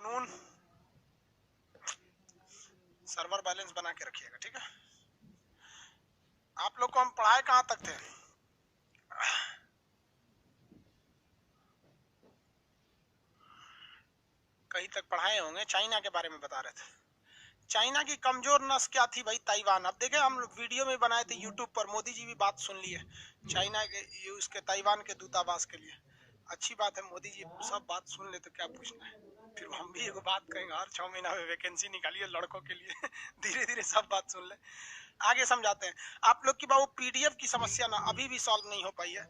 Afternoon. Server balance बना के रखिएगा, ठीक है। आप लोग को हम पढ़ाए कहाँ तक थे? कहीं तक पढ़ाए होंगे। चाइना के बारे में बता रहे थे। चाइना की कमजोर नस क्या थी भाई? ताइवान। अब देखे हम वीडियो में बनाए थे यूट्यूब पर, मोदी जी भी बात सुन लिए चाइना के उसके ताइवान के दूतावास के लिए। अच्छी बात है, मोदी जी सब बात सुन ले तो क्या पूछना है। फिर हम भी एक बात कहेंगे, हर 6 महीना में वैकेंसी निकालिए लड़कों के लिए। धीरे धीरे सब बात सुन ले, आगे समझाते हैं। आप लोग की बाबू पीडीएफ की समस्या ना अभी भी सॉल्व नहीं हो पाई है।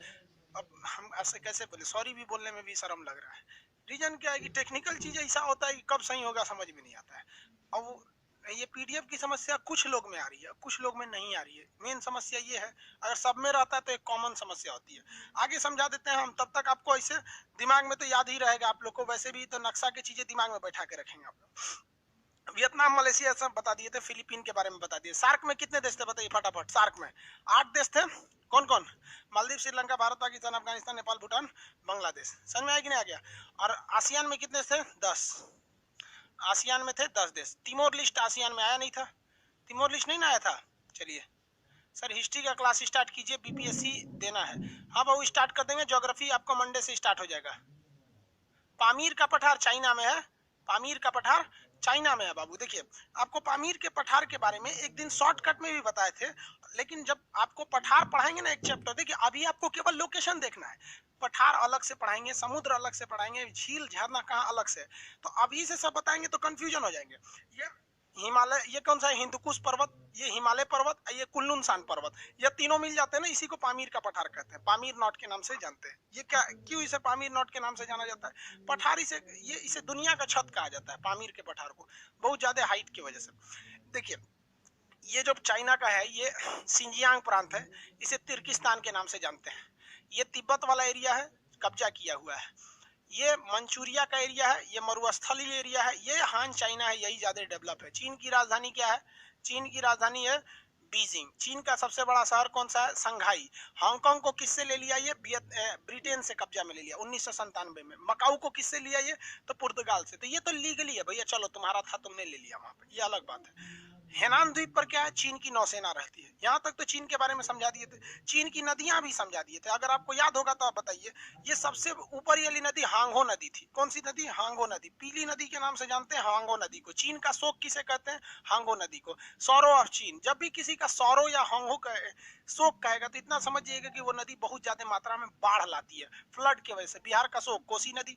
अब हम ऐसे कैसे बोले, सॉरी भी बोलने में भी शर्म लग रहा है। रीजन क्या है कि टेक्निकल चीज ऐसा होता है कि कब सही होगा समझ में नहीं आता है। अब ये पीडीएफ की समस्या कुछ लोग में आ रही है, कुछ लोग में नहीं आ रही है। मेन समस्या ये है, अगर सब में रहता है तो एक कॉमन समस्या होती है। आगे समझा देते हैं हम, तब तक आपको ऐसे दिमाग में तो याद ही रहेगा आप लोग को। वैसे भी तो नक्शा की चीजें दिमाग में बैठा के रखेंगे आप लोग। वियतनाम, मलेशिया सब बता दिए थे, फिलीपीन के बारे में बता दिए। सार्क में कितने देश थे बताइए फटाफट? सार्क में 8 देश थे। कौन कौन? मालदीव, श्रीलंका, भारत, पाकिस्तान, अफगानिस्तान, नेपाल, भूटान, बांग्लादेश। समझ में आया कि नहीं आ गया? और आसियान में कितने थे? 10। आसियान में थे 10 देश। तिमोर लिस्ट आसियान में आया नहीं था। तिमोर लिस्ट नहीं ना आया था। चलिए सर, हिस्ट्री का क्लास स्टार्ट कीजिए, बीपीएससी देना है। हाँ बाबू स्टार्ट कर देंगे। ज्योग्राफी आपको मंडे से स्टार्ट हो जाएगा। पामीर का पठार चाइना में है। पामीर का पठार चाइना में है बाबू। देखिए आपको पामीर के पठार के बारे में एक दिन शॉर्टकट में भी बताए थे, लेकिन जब आपको पठार पढ़ाएंगे ना एक चैप्टर, देखिए अभी आपको केवल लोकेशन देखना है। पठार अलग से पढ़ाएंगे, समुद्र अलग से पढ़ाएंगे, झील झरना कहाँ अलग से। तो अभी से सब बताएंगे तो कंफ्यूजन हो जाएंगे। ये हिमालय, ये कौन सा है? हिंदुकुश पर्वत, ये हिमालय पर्वत, ये कुल्लू शान पर्वत, ये तीनों मिल जाते हैं ना, इसी को पामीर का पठार कहते हैं। पामीर नॉट के नाम से जानते हैं। ये क्या, क्यों इसे पामीर नॉट के नाम से जाना जाता है? पठार इसे, ये इसे दुनिया का छत कहा जाता है पामीर के पठार को, बहुत ज्यादा हाइट की वजह से। देखिए ये जो चाइना का है, ये सिंजियांग प्रांत है, इसे तिर्किस्तान के नाम से जानते हैं। ये तिब्बत वाला एरिया है, कब्जा किया हुआ है। ये मंचूरिया का एरिया है, ये मरुस्थलीय एरिया है। ये हान चाइना है, यही ज्यादा डेवलप है। चीन की राजधानी क्या है? चीन की राजधानी है बीजिंग। चीन का सबसे बड़ा शहर कौन सा है? संघाई। हांगकांग को किससे ले लिया? ये ब्रिटेन से कब्जा में ले लिया 1997 में। मकाऊ को किससे लिया? ये तो पुर्तगाल से। तो ये तो लीगली है भैया, चलो तुम्हारा था तुमने ले लिया वहां पे, ये अलग बात है। हेनान द्वीप पर क्या है? चीन की नौसेना रहती है। यहाँ तक तो चीन के बारे में समझा दिए थे। चीन की नदियां भी समझा दिए थे, अगर आपको याद होगा तो आप बताइए। ये सबसे ऊपर वाली नदी हांगो नदी थी। कौन सी नदी? हांगो नदी। पीली नदी के नाम से जानते हैं हांगो नदी को। चीन का शोक किसे कहते हैं? हांगो नदी को। सौरो ऑफ चीन। जब भी किसी का सौरो या हांगो का शोक कहेगा तो इतना समझिएगा कि वो नदी बहुत ज्यादा मात्रा में बाढ़ लाती है, फ्लड की वजह से। बिहार का शोक कोसी नदी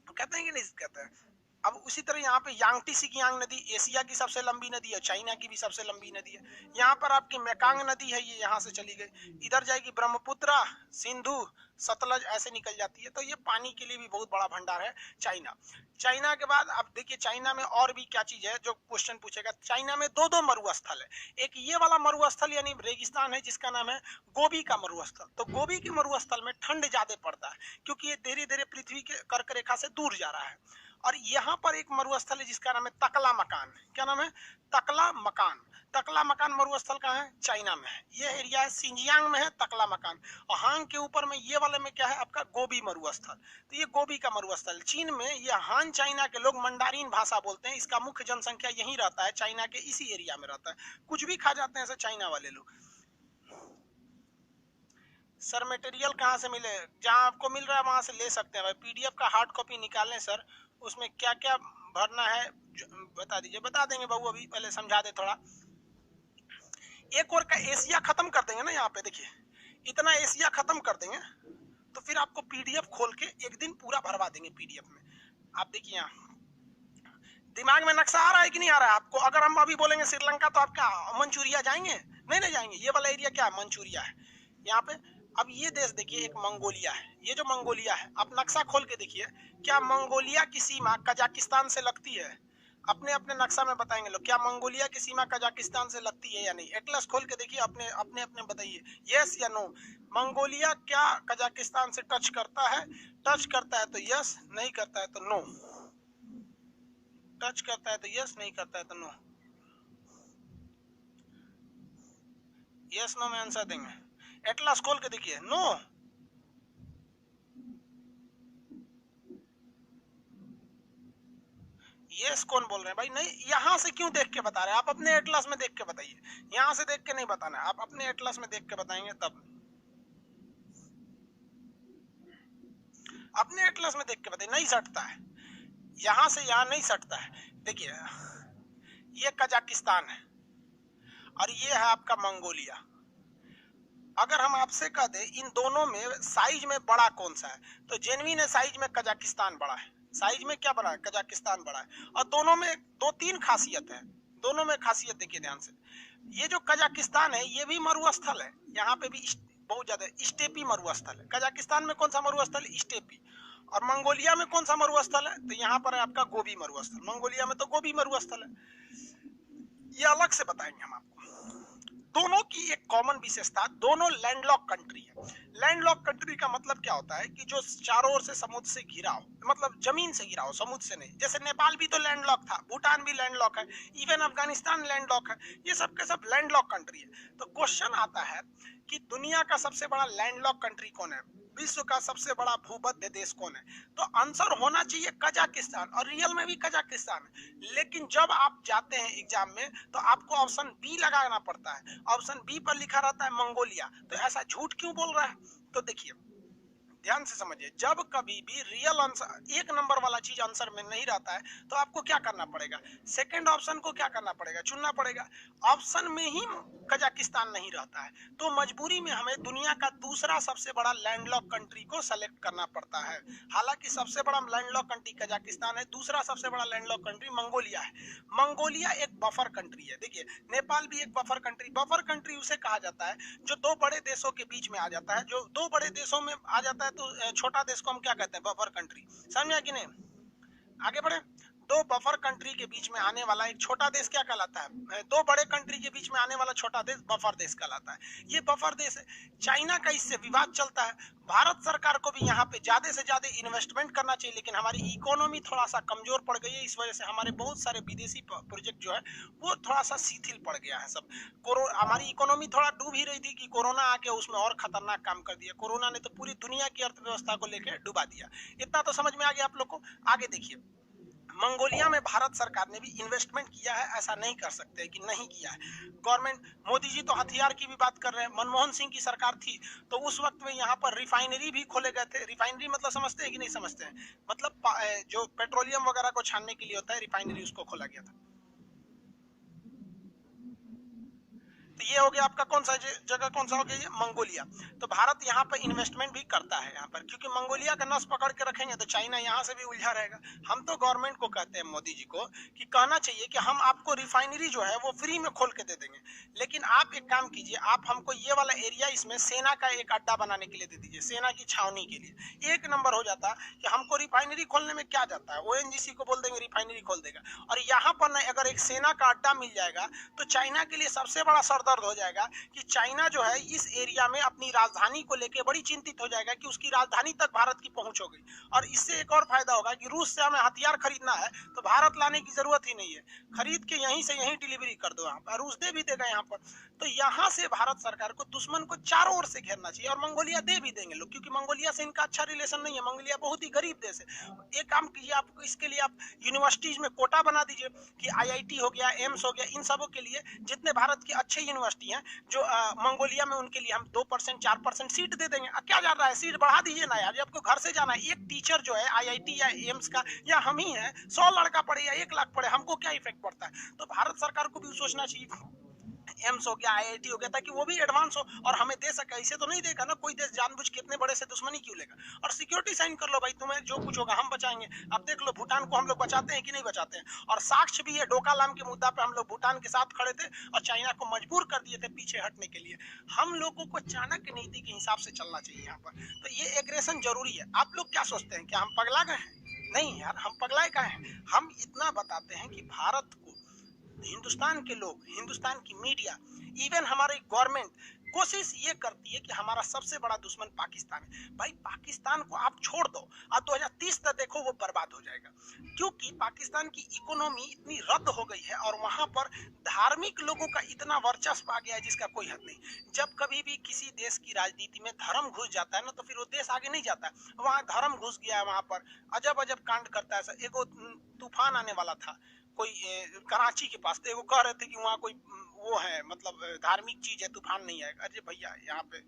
कहते हैं कि नहीं कहते हैं? अब उसी तरह यहाँ पे यांगटी सिकियांग नदी एशिया की सबसे लंबी नदी है, चाइना की भी सबसे लंबी नदी है। यहाँ पर आपकी मेकांग नदी है, ये यहाँ से चली गई, इधर जाएगी ब्रह्मपुत्र, सिंधु, सतलज ऐसे निकल जाती है। तो ये पानी के लिए भी बहुत बड़ा भंडार है चाइना। चाइना के बाद अब देखिए चाइना में और भी क्या चीज है जो क्वेश्चन पूछेगा। चाइना में दो दो मरुस्थल है। एक ये वाला मरुस्थल यानी रेगिस्तान है जिसका नाम है गोबी का मरुस्थल। तो गोबी के मरुस्थल में ठंड ज्यादा पड़ता है क्योंकि ये धीरे धीरे पृथ्वी के कर्क रेखा से दूर जा रहा है। और यहाँ पर एक मरुस्थल है जिसका नाम है तकला मकान। क्या नाम है? तकला मकान। तकला मकान मरुस्थल कहाँ है? चाइना में है। ये एरिया है सिंजियांग में है तकला मकान। और हांग के ऊपर में ये वाले में क्या है आपका? गोबी मरुस्थल। तो ये गोबी का मरुस्थल। चीन में ये हान चाइना के लोग मंडारिन भाषा बोलते हैं। इसका मुख्य जनसंख्या यही रहता है, चाइना के इसी एरिया में रहता है। कुछ भी खा जाते हैं ऐसे चाइना वाले लोग। सर मटेरियल कहाँ से मिले? जहाँ आपको मिल रहा है वहां से ले सकते हैं भाई। पीडीएफ का हार्ड कॉपी निकाल लें सर, उसमें क्या क्या भरना है बता दीजिए। बता देंगे बाबू, अभी पहले समझा दे थोड़ा। एक और का एशिया खत्म कर देंगे ना यहाँ पे। देखिए इतना एशिया खत्म कर देंगे तो फिर आपको पीडीएफ खोल के एक दिन पूरा भरवा देंगे पीडीएफ में। आप देखिए यहाँ दिमाग में नक्शा आ रहा है कि नहीं आ रहा है आपको? अगर हम अभी बोलेंगे श्रीलंका तो आप क्या मंचूरिया जाएंगे? नहीं नहीं जाएंगे। ये वाला एरिया क्या है? मंचूरिया है यहाँ पे। अब ये देश देखिए, एक मंगोलिया है। ये जो मंगोलिया है, आप नक्शा खोल के देखिए, क्या मंगोलिया की सीमा कजाकिस्तान से लगती है? अपने अपने नक्शा में बताएंगे लोग, क्या मंगोलिया की सीमा कजाकिस्तान से लगती है या नहीं? एटलस खोल के देखिए, अपने अपने अपने बताइए यस या नो। मंगोलिया क्या कजाकिस्तान से टच करता है? टच करता है तो यस, नहीं करता है तो नो। टच करता है तो यस, नहीं करता है तो नो। यस नो में आंसर देंगे। एटलस खोल के देखिए, नो। यस कौन बोल रहे हैं भाई? नहीं, यहाँ से क्यों देख के बता रहे हैं? आप अपने एटलस में देख के बताइए, यहाँ से देख के नहीं बताना, आप अपने एटलस में देख के बताएंगे तब। अपने एटलस में देख के बताइए, नहीं सटता है, यहाँ से यहाँ नहीं सटता है। देखिए ये कजाकिस्तान है और ये है आपका मंगोलिया। अगर हम आपसे कह दें इन दोनों में साइज में बड़ा कौन सा है, तो जेन्युइन है साइज में कजाकिस्तान बड़ा है। साइज में क्या बड़ा है? कजाकिस्तान बड़ा है। और दोनों में दो तीन खासियत है, दोनों में खासियत देखिए ध्यान से। ये जो कजाकिस्तान है ये भी मरुस्थल है, यहाँ पे भी बहुत ज्यादा स्टेपी मरुस्थल है। कजाकिस्तान में कौन सा मरुस्थल? स्टेपी। और मंगोलिया में कौन सा मरुस्थल है? तो यहाँ पर है आपका गोबी मरुस्थल। मंगोलिया में तो गोबी मरुस्थल है, ये अलग से बताएंगे हम आपको। दोनों की एक कॉमन विशेषता, दोनों लैंडलॉक कंट्री है। लैंडलॉक कंट्री का मतलब क्या होता है कि जो चारों ओर से समुद्र से घिरा हो, मतलब जमीन से घिरा हो, समुद्र से नहीं। जैसे नेपाल भी तो लैंडलॉक था, भूटान भी लैंडलॉक है, इवन अफगानिस्तान लैंडलॉक है, ये सब के सब लैंडलॉक कंट्री है। तो क्वेश्चन आता है कि दुनिया का सबसे बड़ा लैंडलॉक कंट्री कौन है, विश्व का सबसे बड़ा भूमध्य देश कौन है? तो आंसर होना चाहिए कजाकिस्तान, और रियल में भी कजाकिस्तान है। लेकिन जब आप जाते हैं एग्जाम में तो आपको ऑप्शन बी लगाना पड़ता है, ऑप्शन बी पर लिखा रहता है मंगोलिया। तो ऐसा झूठ क्यों बोल रहा है? तो देखिए ध्यान से समझिए, जब कभी भी रियल आंसर एक नंबर वाला चीज आंसर में नहीं रहता है तो आपको क्या करना पड़ेगा? सेकंड ऑप्शन को क्या करना पड़ेगा? चुनना पड़ेगा। ऑप्शन में ही कजाकिस्तान नहीं रहता है तो मजबूरी में हमें दुनिया का दूसरा सबसे बड़ा लैंडलॉक कंट्री को सेलेक्ट करना पड़ता है। हालांकि सबसे बड़ा लैंडलॉक कंट्री कजाकिस्तान है, दूसरा सबसे बड़ा लैंडलॉक कंट्री मंगोलिया है। मंगोलिया एक बफर कंट्री है। देखिए नेपाल भी एक बफर कंट्री, बफर कंट्री उसे कहा जाता है जो दो बड़े देशों के बीच में आ जाता है। जो दो बड़े देशों में आ जाता है तो छोटा देश को हम क्या कहते हैं? Buffer country. समझा कि नहीं? आगे बढ़े। दो बफर कंट्री के बीच में आने वाला एक छोटा देश क्या कहलाता है? दो बड़े कंट्री के बीच में आने वाला छोटा देश बफर देश कहलाता है। ये बफर देश है। चाइना का इससे विवाद चलता है। भारत सरकार को भी यहाँ पे ज्यादा से ज्यादा इन्वेस्टमेंट करना चाहिए, लेकिन हमारी इकोनॉमी थोड़ा सा कमजोर पड़ गई है। इस वजह से हमारे बहुत सारे विदेशी प्रोजेक्ट जो है वो थोड़ा सा शिथिल पड़ गया है सब। हमारी इकोनॉमी थोड़ा डूब ही रही थी कि कोरोना आके उसमें और खतरनाक काम कर दिया। कोरोना ने तो पूरी दुनिया की अर्थव्यवस्था को लेकर डुबा दिया। इतना तो समझ में आ गया आप लोग को। आगे देखिए, मंगोलिया में भारत सरकार ने भी इन्वेस्टमेंट किया है, ऐसा नहीं कर सकते कि नहीं किया है। गवर्नमेंट, मोदी जी तो हथियार की भी बात कर रहे हैं। मनमोहन सिंह की सरकार थी तो उस वक्त में यहाँ पर रिफाइनरी भी खोले गए थे। रिफाइनरी मतलब समझते हैं कि नहीं समझते हैं? मतलब जो पेट्रोलियम वगैरह को छानने के लिए होता है रिफाइनरी, उसको खोला गया था। तो ये हो गया आपका कौन सा जगह, कौन सा हो गया? ये मंगोलिया। तो भारत यहाँ पर इन्वेस्टमेंट भी करता है यहाँ पर, क्योंकि मंगोलिया का नस पकड़ के रखेंगे तो चाइना यहाँ से भी उलझा रहेगा। हम तो गवर्नमेंट को कहते हैं, मोदी जी को, कि कहना चाहिए कि हम आपको रिफाइनरी जो है वो फ्री में खोल के दे देंगे, लेकिन आप एक काम कीजिए, आप हमको ये वाला एरिया इसमें सेना का एक अड्डा बनाने के लिए दे दीजिए, सेना की छावनी के लिए। एक नंबर हो जाता कि हमको रिफाइनरी खोलने में क्या जाता है, ओएनजीसी को बोल देंगे रिफाइनरी खोल देगा। और यहाँ पर ना अगर एक सेना का अड्डा मिल जाएगा तो चाइना के लिए सबसे बड़ा सरदर्द हो जाएगा कि चाइना जो है इस एरिया में अपनी राजधानी को लेकर बड़ी चिंतित हो जाएगा कि उसकी राजधानी तक भारत की पहुंच हो गई। और इससे एक और फायदा होगा कि रूस से हमें हथियार खरीदना है तो भारत लाने की जरूरत ही नहीं है, खरीद के यहीं से यहीं डिलीवरी कर दो, यहाँ पर रूस दे भी देगा यहाँ पर। तो यहाँ से भारत सरकार को दुश्मन को चारों ओर से घेरना चाहिए। और मंगोलिया दे भी देंगे लोग, क्योंकि मंगोलिया से इनका अच्छा रिलेशन नहीं है। मंगोलिया बहुत ही गरीब देश है। एक काम कीजिए, आप इसके लिए आप यूनिवर्सिटीज में कोटा बना दीजिए कि आईआईटी हो गया, एम्स हो गया, इन सबों के लिए जितने भारत की अच्छे यूनिवर्सिटी हैं जो मंगोलिया में, उनके लिए हम 2% 4% सीट दे देंगे। क्या जा रहा है, सीट बढ़ा दीजिए ना यार। आपको घर से जाना है, एक टीचर जो है आईआईटी या एम्स का या हम ही है, 100 लड़का पढ़े या 1 लाख पढ़े, हमको क्या इफेक्ट पड़ता है? तो भारत सरकार को भी सोचना चाहिए, एम्स हो गया, आईआईटी हो गया, ताकि वो भी एडवांस हो और हमें दे सके। ऐसे तो नहीं देगा ना कोई देश जानबूझ के इतने बड़े से दुश्मनी क्यों लेगा। और सिक्योरिटी साइन कर लो भाई, तुम्हें जो कुछ होगा हम बचाएंगे। अब देख लो भूटान को हम लोग बचाते हैं कि नहीं बचाते हैं। और साक्ष्य भी है, डोकालाम के मुद्दा पे हम लोग भूटान के साथ खड़े थे और चाइना को मजबूर कर दिए थे पीछे हटने के लिए। हम लोगों को चाणक्य नीति के हिसाब से चलना चाहिए यहाँ पर। तो ये एग्रेशन जरूरी है। आप लोग क्या सोचते हैं, क्या हम पगला गए हैं? नहीं यार, हम पगलाए का है। हम इतना बताते हैं कि भारत को, हिंदुस्तान के लोग, हिंदुस्तान की मीडिया, इवन हमारी गवर्नमेंट कोशिश ये करती है कि हमारा सबसे बड़ा दुश्मन पाकिस्तान है। भाई पाकिस्तान को आप छोड़ दो, अब 2030 तक देखो वो बर्बाद हो जाएगा, क्योंकि पाकिस्तान की इकोनॉमी इतनी रद्द हो गई है और वहां पर धार्मिक लोगों का इतना वर्चस्व आ गया है जिसका कोई हद नहीं। जब कभी भी किसी देश की राजनीति में धर्म घुस जाता है ना तो फिर वो देश आगे नहीं जाता। वहां धर्म घुस गया है, वहां पर अजब अजब कांड करता है। एगो तूफान आने वाला था कोई कराची के पास, तो वो कह रहे थे कि वहाँ कोई वो है मतलब धार्मिक चीज है, तूफान नहीं आएगा। अरे भैया यहाँ पे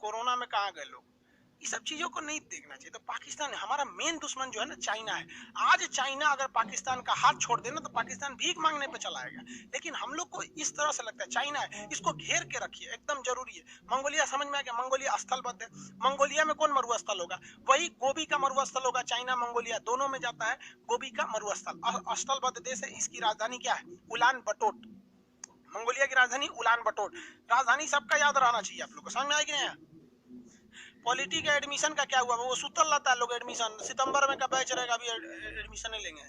कोरोना में कहाँ गए लोग, ये सब चीजों को नहीं देखना चाहिए। तो पाकिस्तान हमारा मेन दुश्मन जो है ना चाइना है। आज चाइना अगर पाकिस्तान का हाथ छोड़ देना तो पाकिस्तान भीख मांगने पे चला आएगा। लेकिन हम लोग को इस तरह से लगता है चाइना है, इसको घेर के रखिए, एकदम जरूरी है। मंगोलिया समझ में आ गया, मंगोलिया स्थलबद्ध है। मंगोलिया में कौन मरुस्थल होगा? वही गोबी का मरुस्थल होगा। चाइना मंगोलिया दोनों में जाता है गोबी का मरुस्थल। स्थलबद्ध देश है। इसकी राजधानी क्या है? उलान बटोट। मंगोलिया की राजधानी उलान बटोट। राजधानी सबका याद रहना चाहिए। आप लोग को समझ में आएगी नहीं? पॉलिटी का एडमिशन का क्या हुआ? वो सुतल रहता है लोग। एडमिशन सितंबर में का बैच रहेगा, अभी एडमिशन नहीं लेंगे।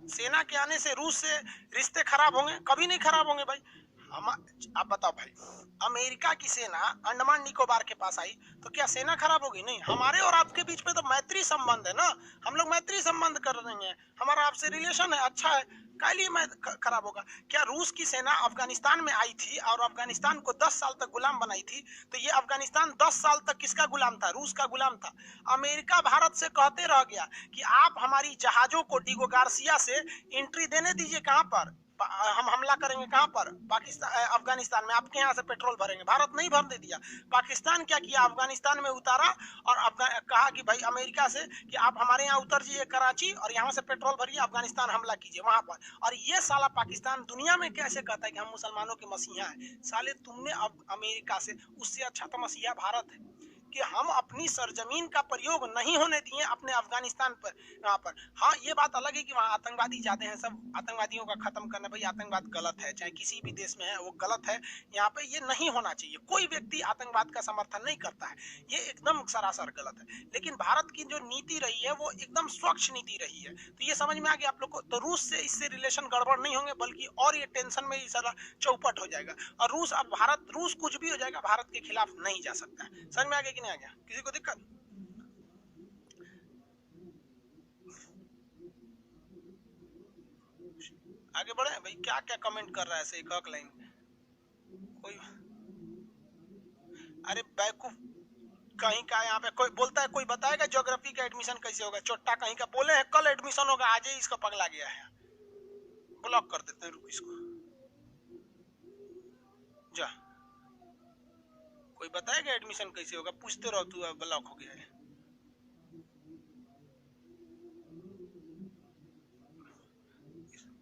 सेना के आने से रूस से रिश्ते खराब होंगे? कभी नहीं खराब होंगे भाई। हम आप बताओ भाई, अमेरिका की सेना अंडमान निकोबार के पास आई तो क्या सेना खराब होगी? नहीं। हमारे और आपके बीच में तो मैत्री संबंध है ना, हम लोग मैत्री संबंध कर रहे हैं, हमारा आपसे रिलेशन है, अच्छा है, क्या लिए मैं खराब होगा? क्या रूस की सेना अफगानिस्तान में आई थी और अफगानिस्तान को 10 साल तक गुलाम बनाई थी? तो ये अफगानिस्तान 10 साल तक किसका गुलाम था? रूस का गुलाम था। अमेरिका भारत से कहते रह गया कि आप हमारी जहाजों को डिगो गार्सिया से एंट्री देने दीजिए। कहां पर हम हमला करेंगे? कहां पर? पाकिस्तान, अफगानिस्तान में। आपके यहाँ से पेट्रोल भरेंगे। भारत नहीं भरने दिया। पाकिस्तान क्या किया? अफगानिस्तान में उतारा और कहा कि भाई अमेरिका से कि आप हमारे यहाँ उतर जाइए कराची और यहाँ से पेट्रोल भरिए, अफगानिस्तान हमला कीजिए वहां पर। और ये साला पाकिस्तान दुनिया में कैसे कहता है कि हम मुसलमानों के मसीहा हैं? साले तुमने अब अमेरिका से, उससे अच्छा तो मसीहा भारत है कि हम अपनी सरजमीन का प्रयोग नहीं होने दिए अपने अफगानिस्तान पर, यहाँ पर। हाँ, ये बात अलग है कि वहाँ आतंकवादी ज्यादा हैं, सब आतंकवादियों का खत्म करना। भाई आतंकवाद गलत है, चाहे किसी भी देश में है वो गलत है। यहाँ पे ये नहीं होना चाहिए। कोई व्यक्ति आतंकवाद का समर्थन नहीं करता है, ये एकदम सरासर गलत है। लेकिन भारत की जो नीति रही है वो एकदम स्वच्छ नीति रही है। तो ये समझ में आ गया आप लोग को? तो रूस से इससे रिलेशन गड़बड़ नहीं होंगे, बल्कि और ये टेंशन में सारा चौपट हो जाएगा। और रूस, अब भारत, रूस कुछ भी हो जाएगा, भारत के खिलाफ नहीं जा सकता है। समझ में आ गया कि नहीं आ गया? किसी को दिक्कत? आगे बढ़े भाई। क्या क्या कमेंट कर रहा है ऐसे एक लाइन कोई? अरे बैकूफ कहीं का। यहाँ पे कोई बोलता है, कोई बताएगा ज्योग्राफी का एडमिशन कैसे होगा? चोट्टा कहीं का बोले हैं कल एडमिशन होगा, आज ही इसका पगला गया है। ब्लॉक कर देते हैं, रुक इसको। जा, कोई बताएगा एडमिशन कैसे होगा? पूछते रहो तू, ब्लॉक हो गया है।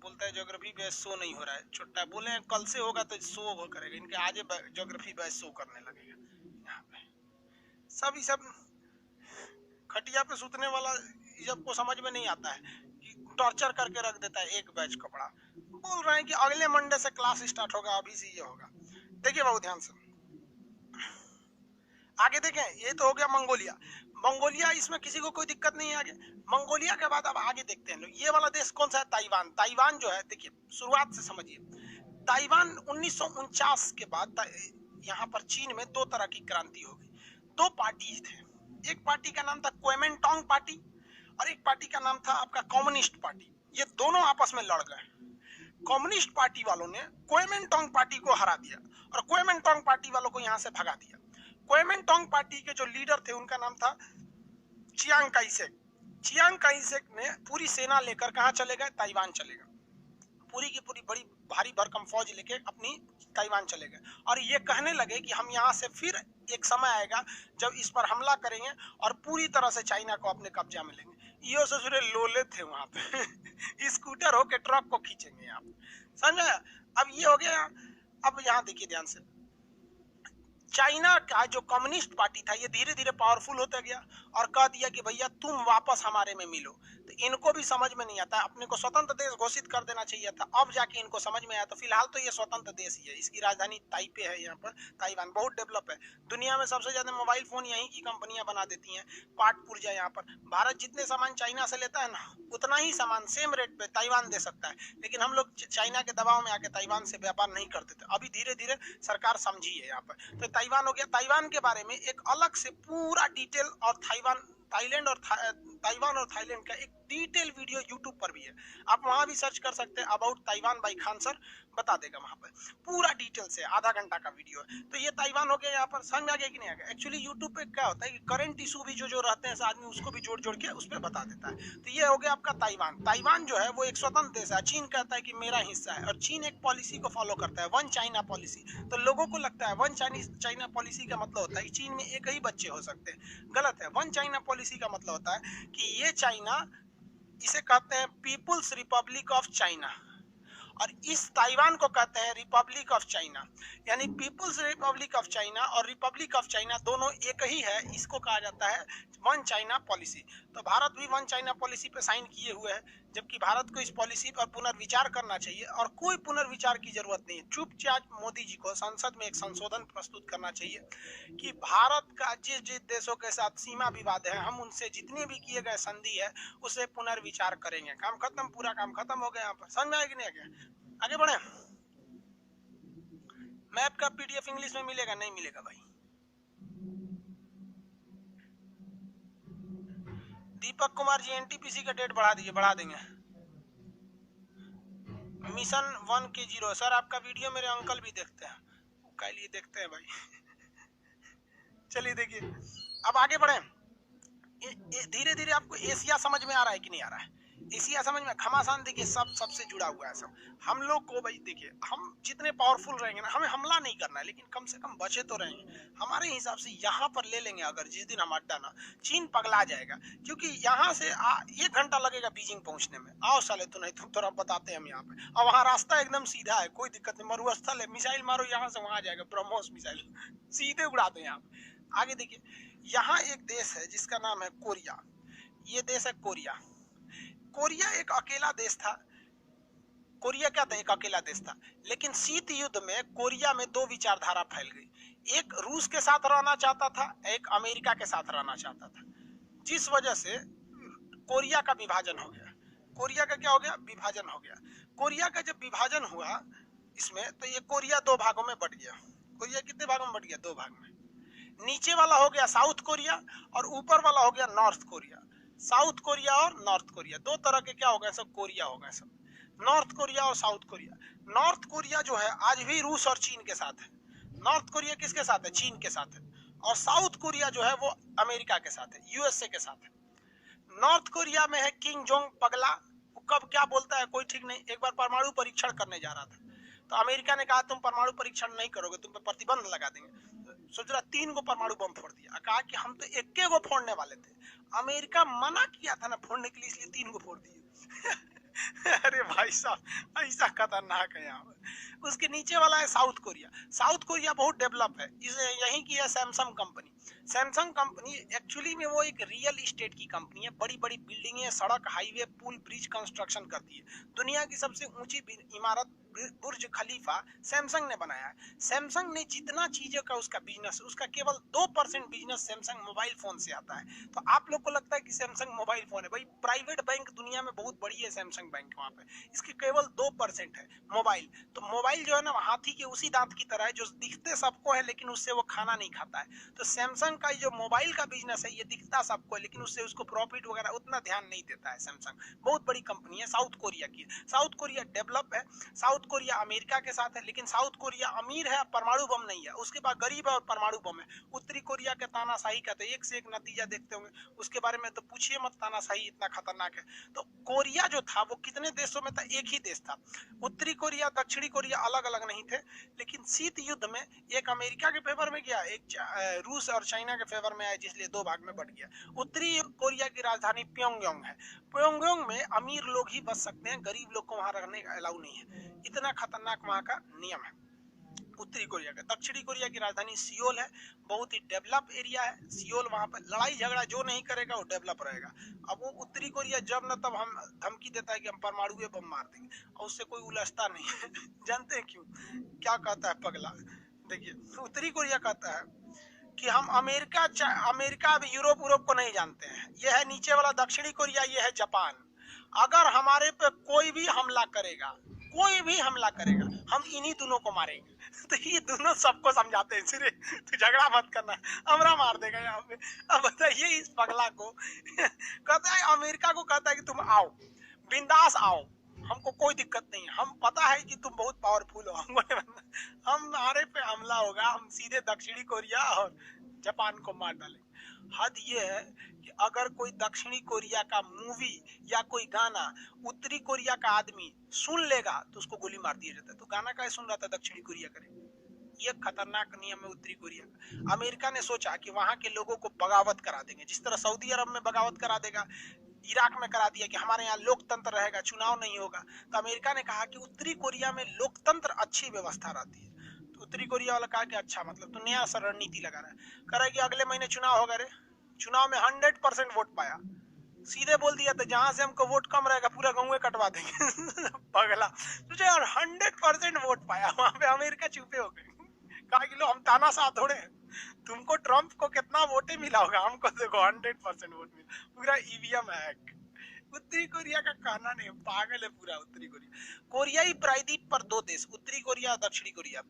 बोलता है ज्योग्राफी बैच शो नहीं हो रहा है। छोटा बोले हैं कल से होगा तो शो हो करेगा। इनके आज ज्योग्राफी बैच शो करने लगेगा। यहाँ पे सब खटिया पे सूतने वाला जब को समझ में नहीं आता है कि टॉर्चर करके रख देता है एक बैच कपड़ा। बोल रहे हैं कि अगले मंडे से क्लास स्टार्ट होगा, अभी से ये होगा। देखिए बहुत ध्यान से आगे देखें। ये तो हो गया मंगोलिया। मंगोलिया, इसमें किसी को कोई दिक्कत नहीं है। आगे मंगोलिया के बाद अब आगे देखते हैं लोग, ये वाला देश कौन सा है? ताइवान। ताइवान जो है, देखिए शुरुआत से समझिए। ताइवान 1949 के बाद यहाँ पर चीन में दो तरह की क्रांति हो गई। दो पार्टी थे। एक पार्टी का नाम था क्वेमेंटोंग पार्टी और एक पार्टी का नाम था आपका कम्युनिस्ट पार्टी। ये दोनों आपस में लड़ गए। कम्युनिस्ट पार्टी वालों ने क्वेमेंटोंग पार्टी को हरा दिया और क्वेमेंटोंग पार्टी वालों को यहाँ से भगा दिया। क्वेमेंटोंग पार्टी के जो लीडर थे उनका नाम था चियांग काइसेक। चियांग काइसेक ने पूरी सेना लेकर कहाँ चले गए? ताइवान चले गए। पूरी की पूरी बड़ी भारी भरकम फौज लेके अपनी ताइवान चले गए और ये कहने लगे कि हम यहाँ से फिर एक समय आएगा जब इस पर हमला करेंगे और पूरी तरह से चाइना को अपने कब्जा में लेंगे। ये ससुरे लोले थे वहां पे स्कूटर होके ट्रक को खींचेंगे यहाँ पे। समझ? अब ये हो गया। अब यहाँ देखिए ध्यान से, चाइना का जो कम्युनिस्ट पार्टी था ये धीरे धीरे पावरफुल होता गया और कह दिया कि भैया तुम वापस हमारे में मिलो। तो इनको भी समझ में नहीं आता, अपने को स्वतंत्र देश घोषित कर देना चाहिए था। अब जाके इनको समझ में आया। तो फिलहाल तो ये स्वतंत्र देश ही है। इसकी राजधानी ताइपे है। यहाँ पर ताइवान बहुत डेवलप है। दुनिया में सबसे ज्यादा मोबाइल फोन यहीं की कंपनियां बना देती हैं। पार्ट पुर्जा यहाँ पर। भारत जितने सामान चाइना से लेता है ना, उतना ही सामान सेम रेट पे ताइवान दे सकता है। लेकिन हम लोग चाइना के दबाव में आके ताइवान से व्यापार नहीं करते थे। अभी धीरे धीरे सरकार समझी है यहाँ पर। तो ताइवान हो गया। ताइवान के बारे में एक अलग से पूरा डिटेल और ताइवान और थाईलैंड का एक डिटेल वीडियो यूट्यूब पर भी है। आप वहां भी सर्च कर सकते हैं about Taiwan by Khan sir. बता देगा वहां पर पूरा डिटेल से, आधा घंटा का वीडियो है। तो ये ताइवान हो गया, यहाँ पर समझ में आ गया कि नहीं आ गया। एक्चुअली यूट्यूब पे क्या होता है कि करंट इशू भी जो रहते हैं आदमी उसको भी जोड़ जोड़ के उस पर बता देता है। तो ये हो गया आपका ताइवान। ताइवान जो है वो एक स्वतंत्र देश है, चीन कहता है कि मेरा हिस्सा है, और चीन एक पॉलिसी को फॉलो करता है, वन चाइना पॉलिसी। तो लोगों को लगता है वन चाइना पॉलिसी का मतलब होता है कि चीन में एक ही बच्चे हो सकते हैं। गलत है। वन चाइना पॉलिसी का मतलब होता है कि ये चाइना, इसे कहते हैं पीपुल्स रिपब्लिक ऑफ चाइना, और इस ताइवान को कहते हैं रिपब्लिक ऑफ चाइना। यानी पीपुल्स रिपब्लिक ऑफ चाइना और रिपब्लिक ऑफ चाइना दोनों एक ही है। इसको कहा जाता है वन चाइना पॉलिसी। तो भारत भी वन चाइना पॉलिसी पे साइन किए हुए है, जबकि भारत को इस पॉलिसी पर पुनर्विचार करना चाहिए, और कोई पुनर्विचार की जरूरत नहीं है। चुपचाप मोदी जी को संसद में एक संशोधन प्रस्तुत करना चाहिए कि भारत का जिस जिस देशों के साथ सीमा विवाद है, हम उनसे जितने भी किए गए संधि है उसे पुनर्विचार करेंगे। काम खत्म, पूरा काम खत्म हो गया। यहाँ पर समझ में आया कि नहीं आ गया? आगे बढ़े। मैप का पीडीएफ इंग्लिश में मिलेगा? नहीं मिलेगा भाई। दीपक कुमार जी एनटीपीसी का डेट बढ़ा दीजिए। बढ़ा देंगे। मिशन 1K0 सर, आपका वीडियो मेरे अंकल भी देखते हैं, कल ये देखते हैं भाई। चलिए देखिए, अब आगे बढ़े। धीरे धीरे आपको एशिया समझ में आ रहा है कि नहीं आ रहा है? एशिया समझ में, घमासान देखिए सब सबसे जुड़ा हुआ है सब। हम लोग को भाई देखिए, हम जितने पावरफुल रहेंगे ना, हमें हमला नहीं करना है, लेकिन कम से कम बचे तो रहेंगे। हमारे हिसाब से यहाँ पर ले लेंगे अगर जिस दिन हम अड्डा ना, चीन पगला जाएगा, क्योंकि यहाँ से 1 घंटा लगेगा बीजिंग पहुंचने में। आओ साले, तो नहीं तुम थोड़ा बताते हैं हम यहाँ पे। और वहाँ रास्ता एकदम सीधा है, कोई दिक्कत नहीं, मरुस्थल है, मिसाइल मारो यहाँ से वहां जाएगा, ब्रह्मोस मिसाइल सीधे उड़ा दो यहाँ पे। आगे देखिए, यहाँ एक देश है जिसका नाम है कोरिया। ये देश है कोरिया। कोरिया एक अकेला देश था। कोरिया क्या था? एक अकेला देश था। लेकिन शीत युद्ध में कोरिया में 2 विचारधारा फैल गई। एक रूस के साथ रहना चाहता था, एक अमेरिका के साथ रहना चाहता था, जिस वजह से कोरिया का विभाजन हो गया। कोरिया का क्या हो गया? विभाजन हो गया। कोरिया का जब विभाजन हुआ इसमें, तो ये कोरिया 2 भागों में बट गया। कोरिया कितने भागों में बट गया? 2 भाग में। नीचे वाला हो गया साउथ कोरिया, और ऊपर वाला हो गया नॉर्थ कोरिया। साउथ कोरिया और नॉर्थ कोरिया 2 तरह के क्या हो गए सब? कोरिया हो गए सब। नॉर्थ कोरिया और साउथ कोरिया। नॉर्थ कोरिया जो है आज भी रूस और चीन के साथ है। नॉर्थ कोरिया किसके साथ है? चीन के साथ है। और साउथ कोरिया जो है वो अमेरिका के साथ है, यूएसए के साथ है। नॉर्थ कोरिया में है किम जोंग पगला, वो कब क्या बोलता है कोई ठीक नहीं। एक बार परमाणु परीक्षण करने जा रहा था, तो अमेरिका ने कहा तुम परमाणु परीक्षण नहीं करोगे, तुम पे प्रतिबंध लगा देंगे। सोच रहा 3 गो परमाणु बम फोड़ दिया, कहा कि हम तो 1 गो फोड़ने वाले थे। अमेरिका मना किया था ना फोड़ने के लिए, इसलिए 3 गो फोड़ दिए। अरे भाई साहब, ऐसा खतरनाक है यहाँ पर। उसके नीचे वाला है साउथ कोरिया। साउथ कोरिया बहुत डेवलप है, इसे यहीं की है Samsung company. Samsung company actually में वो एक रियल इस्टेट की कंपनी है। बड़ी बड़ी बिल्डिंगें, सड़क, हाईवे, पुल, ब्रिज कंस्ट्रक्शन करती है। दुनिया की सबसे ऊंची इमारत बुर्ज खलीफा सैमसंग ने बनाया है। सैमसंग ने जितना चीजों का उसका बिजनेस, उसका केवल 2% बिजनेस सैमसंग मोबाइल फोन से आता है। तो आप लोग को लगता है कि सैमसंग मोबाइल फोन है, भाई प्राइवेट बैंक दुनिया में बहुत बड़ी है सैमसंग बैंक, वहां पे इसके केवल 2% है मोबाइल। तो मोबाइल जो है ना, हाथी के उसी दांत की तरह है जो दिखते सबको है, लेकिन उससे वो खाना नहीं खाता है। तो सैमसंग का जो मोबाइल का बिजनेस है, ये दिखता सबको है, लेकिन उससे उसको प्रॉफिट वगैरह उतना ध्यान नहीं देता है। सैमसंग बहुत बड़ी कंपनी है, साउथ कोरिया की। साउथ कोरिया डेवलप है। साउथ कोरिया अमेरिका के साथ है, लेकिन साउथ कोरिया अमीर है, परमाणु बम नहीं है। उसके बाद गरीब है और परमाणु बम है। उत्तरी कोरिया के तानाशाही का तो एक से एक नतीजा देखते होंगे, उसके बारे में तो पूछिए मत, तानाशाही इतना खतरनाक है। तो कोरिया जो था वो कितने देशों में था? एक ही देश था। उत्तरी कोरिया दक्षिणी कोरिया अलग अलग नहीं थे, लेकिन शीत युद्ध में एक अमेरिका के फेवर में गया, एक रूस और चाइना के फेवर में आया, जिसलिए 2 भाग में बट गया। उत्तरी कोरिया की राजधानी प्योंगयांग है। प्योंगयांग में अमीर लोग ही बच सकते हैं, गरीब लोग को वहां रहने का अलाउ नहीं है। इतना खतरनाक वहां का नियम है उत्तरी कोरिया का। दक्षिणी कोरिया की राजधानी सियोल है, बहुत ही डेवलप एरिया है सियोल। वहां पर लड़ाई झगड़ा जो नहीं करेगा वो डेवलप रहेगा। अब वो उत्तरी कोरिया जब न तब हम धमकी देता है कि हम परमाणु बम मार देंगे, और उससे कोई उलझता नहीं है। जानते हैं क्यों? क्या कहता है पगला? देखिए, उत्तरी कोरिया कहता है कि हम अमेरिका यूरोप को नहीं जानते हैं। ये है नीचे वाला दक्षिणी कोरिया, ये है जापान। अगर हमारे पे कोई भी हमला करेगा, हम इन्हीं दोनों को मारेंगे। तो ये दोनों सबको समझाते हैं, सिरे तू झगड़ा मत करना, हमरा मार देगा यहाँ पे। अब बताइए इस पगला को। कहता है अमेरिका को, कहता है कि तुम आओ, बिंदास आओ, हमको कोई दिक्कत नहीं है, हम पता है कि तुम बहुत पावरफुल हो, हम नारे पे हमला होगा, हम सीधे दक्षिणी कोरिया और जापान को मार डालेंगे। हद ये है कि अगर कोई दक्षिणी कोरिया का मूवी या कोई गाना उत्तरी कोरिया का आदमी सुन लेगा तो उसको गोली मार दिया जाता है। तो गाना का सुन रहा था दक्षिणी कोरिया करे, ये खतरनाक नियम है उत्तरी कोरिया का। अमेरिका ने सोचा कि वहां के लोगों को बगावत करा देंगे, जिस तरह सऊदी अरब में बगावत करा देगा, इराक में करा दिया कि हमारे यहाँ लोकतंत्र रहेगा, चुनाव नहीं होगा। तो अमेरिका ने कहा कि उत्तरी कोरिया में लोकतंत्र अच्छी व्यवस्था रहती है। तो उत्तरी कोरिया वाला कहा कि अच्छा, मतलब तो नया रणनीति लगा रहा है। कह रहा है कि अगले महीने चुनाव होगा रे, चुनाव में 100% वोट पाया, सीधे बोल दिया तो जहां से हमको वोट कम रहेगा पूरा गाँव कटवा देंगे। पगला तुझे यार 100% वोट पाया, वहां पे अमेरिका चुपे हो गए। कहा कि लो हम तानाशाह थोड़े, तुमको ट्रम्प को कितना वोटे मिला होगा, हमको देखो 100% वोट मिला, पूरा ईवीएम हैक। उत्तरी कोरिया का कहना नहीं, पागल है पूरा उत्तरी कोरिया। कोरियाई प्रायद्वीप पर 2 देश, उत्तरी कोरिया और दक्षिणी कोरिया।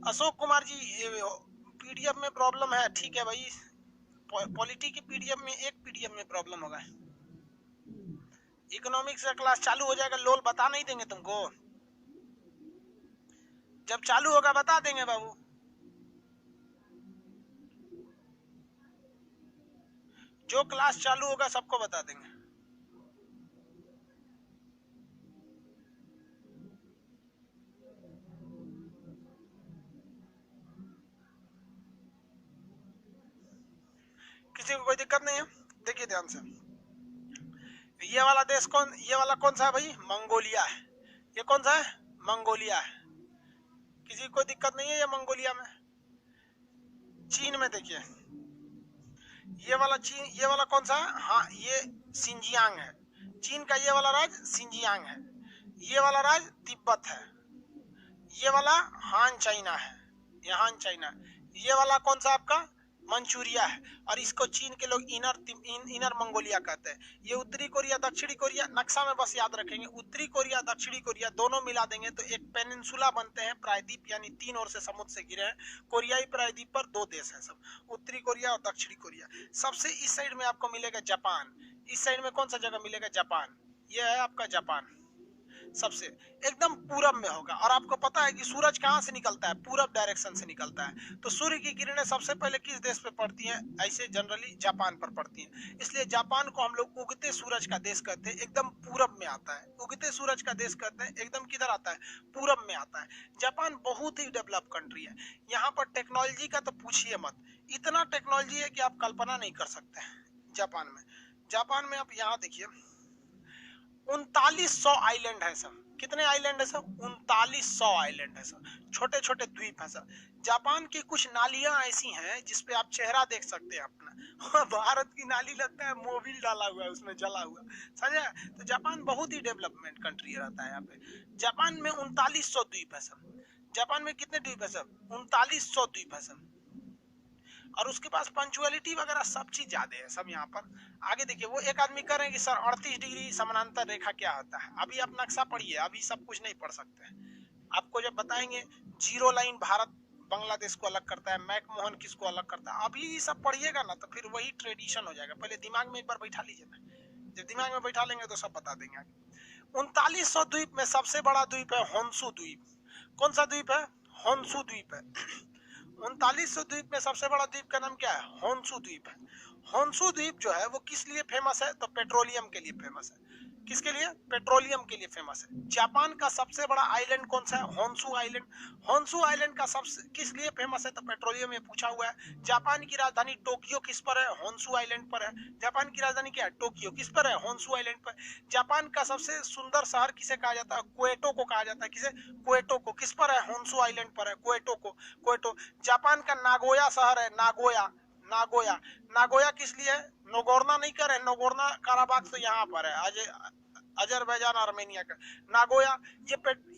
अशोक कुमार जी, पीडीएफ में प्रॉब्लम है, ठीक है भाई, पॉलिटी की पीडीएफ में एक पीडीएफ में प्रॉब्लम होगा। इकोनॉमिक्स का क्लास चालू हो जाएगा, लोल बता नहीं देंगे तुमको, जब चालू होगा बता देंगे बाबू। जो क्लास चालू होगा सबको बता देंगे। किसी को कोई दिक्कत नहीं है? देखिए ध्यान से, ये वाला देश कौन, ये वाला कौन सा है भाई? मंगोलिया है। ये कौन सा है? मंगोलिया है। किसी को कोई दिक्कत नहीं है ये मंगोलिया में? चीन में देखिए, ये वाला चीन, ये वाला कौन सा है? हाँ, ये सिंजियांग है। चीन का ये वाला राज्य सिंजियांग है। ये वाला राज्य तिब्बत है। ये वाला हान चाइना है, ये हान चाइना। ये वाला कौन सा आपका? मंचूरिया है। और इसको चीन के लोग इनर मंगोलिया कहते हैं। ये उत्तरी कोरिया दक्षिणी कोरिया, नक्शा में बस याद रखेंगे, उत्तरी कोरिया दक्षिणी कोरिया दोनों मिला देंगे तो एक पेनिनसुला बनते हैं, प्रायद्वीप, यानी 3 ओर से समुद्र से घिरे हैं। कोरियाई प्रायद्वीप पर 2 देश हैं सब, उत्तरी कोरिया और दक्षिणी कोरिया। सबसे इस साइड में आपको मिलेगा जापान। इस साइड में कौन सा जगह मिलेगा? जापान। ये है आपका जापान, सबसे एकदम पूरब में होगा। और आपको पता है कि सूरज कहां से निकलता है? पूरब डायरेक्शन से निकलता है। तो सूर्य की किरणें सबसे पहले किस देश पे पड़ती हैं? ऐसे जनरली जापान पर पड़ती हैं। इसलिए जापान को हम लोग उगते सूरज का देश कहते हैं, एकदम पूरब में आता है। उगते सूरज का देश कहते हैं, एकदम किधर आता है? पूरब में आता है। जापान बहुत ही डेवलप कंट्री है। यहाँ पर टेक्नोलॉजी का तो पूछिए मत, इतना टेक्नोलॉजी है कि आप कल्पना नहीं कर सकते हैं जापान में। जापान में आप यहाँ देखिए, 3900 आइलैंड है सर। कितने आइलैंड है सर? 3900 आइलैंड है सर, छोटे छोटे द्वीप है सर। जापान की कुछ नालियां ऐसी हैं जिसपे आप चेहरा देख सकते हैं अपना। भारत की नाली लगता है मोबिल डाला हुआ है उसमें, जला हुआ, समझे? तो जापान बहुत ही डेवलपमेंट कंट्री रहता है यहाँ पे। जापान में 3900 द्वीप है सर। जापान में कितने द्वीप है सर? 3900 द्वीप है सर। और उसके पास पंचुअलिटी वगैरह सब चीज ज्यादा है सब यहाँ पर। आगे देखिए, वो एक आदमी कह रहे हैं कि सर 38 डिग्री समानांतर रेखा क्या होता है? अभी आप नक्शा पढ़िए, अभी सब कुछ नहीं पढ़ सकते हैं। आपको जब बताएंगे जीरो लाइन भारत बांग्लादेश को अलग करता है, मैकमोहन किसको अलग करता है, अभी सब पढ़िएगा ना तो फिर वही ट्रेडिशन हो जाएगा। पहले दिमाग में एक बार बैठा लीजिए ना, जब दिमाग में बैठा लेंगे तो सब बता देंगे आगे। 3900 द्वीप में सबसे बड़ा द्वीप है होन्शु द्वीप। कौन सा द्वीप है? होन्शु द्वीप है। 3900 द्वीप में सबसे बड़ा द्वीप का नाम क्या है? होन्शु द्वीप है। होन्शु द्वीप जो है वो किस लिए फेमस है? तो पेट्रोलियम के लिए फेमस है। किसके लिए? पेट्रोलियम के लिए फेमस है। जापान का सबसे बड़ा आइलैंड कौन सा है? Honshu island. होन्शु आइलैंड का सबसे किस लिए फेमस है? तो पेट्रोलियम में पूछा हुआ है। जापान की राजधानी टोक्यो किस पर है? होन्शु आइलैंड पर है। जापान की राजधानी क्या है? टोक्यो। किस पर है? होन्शु आइलैंड पर। जापान का सबसे सुंदर शहर किसे कहा जाता है? क्वेटो को कहा जाता है। किसे? क्वेटो को। किस पर है? होन्शु आइलैंड पर है, क्वेटो को। क्वेटो। जापान का नागोया शहर है, नागोया। नागोया। नागोया किस लिए? नोगोर्ना नहीं कर रहे, नोगोर्ना काराबाग तो यहाँ पर है, अजरबैजान आर्मेनिया का। नागोया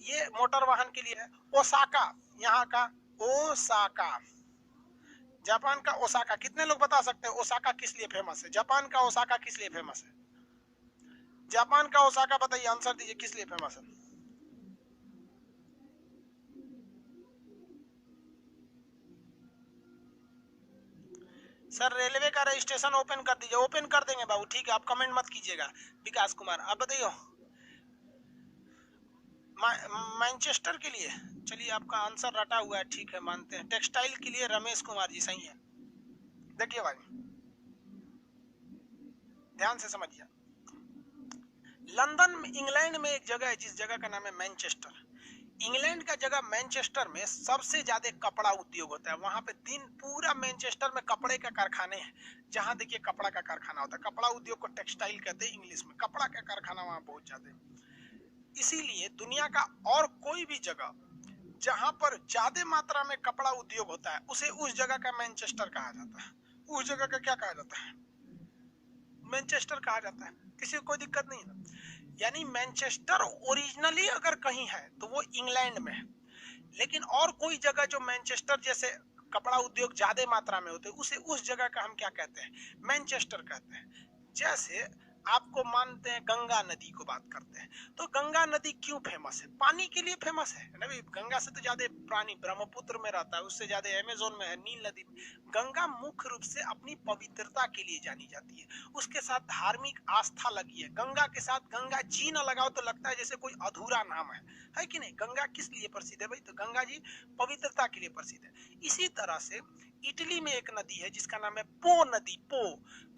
ये मोटर वाहन के लिए है। ओसाका, यहाँ का ओसाका, जापान का ओसाका। कितने लोग बता सकते हैं ओसाका किस लिए फेमस है? जापान का ओसाका किस लिए फेमस है? जापान का ओसाका बताइए, आंसर दीजिए, किस लिए फेमस है? सर रेलवे का रजिस्ट्रेशन ओपन कर दीजिए। ओपन कर देंगे बाबू, ठीक है, आप कमेंट मत कीजिएगा। विकास कुमार, आप बताइए। मैनचेस्टर के लिए, चलिए आपका आंसर रटा हुआ है, ठीक है मानते हैं। टेक्सटाइल के लिए रमेश कुमार जी सही है। देखिए भाई ध्यान से समझिए, लंदन में, इंग्लैंड में एक जगह है जिस जगह का नाम है मैनचेस्टर। इंग्लैंड का जगह मैनचेस्टर में सबसे ज्यादा कपड़ा उद्योग होता है। वहां पे दिन पूरा मैनचेस्टर में कपड़े का कारखाने हैं, जहां देखिए कपड़ा का कारखाना होता है। कपड़ा उद्योग को टेक्सटाइल कहते हैं इंग्लिश में। कपड़ा का कारखाना वहां बहुत ज्यादा है। इसीलिए दुनिया का और कोई भी जगह जहां पर ज्यादा मात्रा में कपड़ा उद्योग होता है उसे उस जगह का मैनचेस्टर कहा जाता है। उस जगह का क्या कहा जाता है? मैनचेस्टर कहा जाता है। किसी को कोई दिक्कत नहीं है। यानी मैनचेस्टर ओरिजिनली अगर कहीं है तो वो इंग्लैंड में है, लेकिन और कोई जगह जो मैनचेस्टर जैसे कपड़ा उद्योग ज्यादा मात्रा में होते हैं उसे उस जगह का हम क्या कहते हैं? मैनचेस्टर कहते हैं। जैसे आपको मानते हैं गंगा नदी को बात करते हैं, तो गंगा नदी क्यों फेमस है? पानी के लिए फेमस है ना भाई। गंगा से तो ज्यादा पानी ब्रह्मपुत्र में रहता है, उससे ज्यादा अमेज़न में है, नील नदी में। गंगा मुख्य रूप से अपनी पवित्रता के लिए जानी जाती है, उसके साथ धार्मिक आस्था लगी है। गंगा के साथ गंगा जी न लगाओ तो लगता है जैसे कोई अधूरा नाम है कि नहीं? गंगा किस लिए प्रसिद्ध है भाई? तो गंगा जी पवित्रता के लिए प्रसिद्ध है। इसी तरह से इटली में एक नदी है जिसका नाम है पो नदी। पो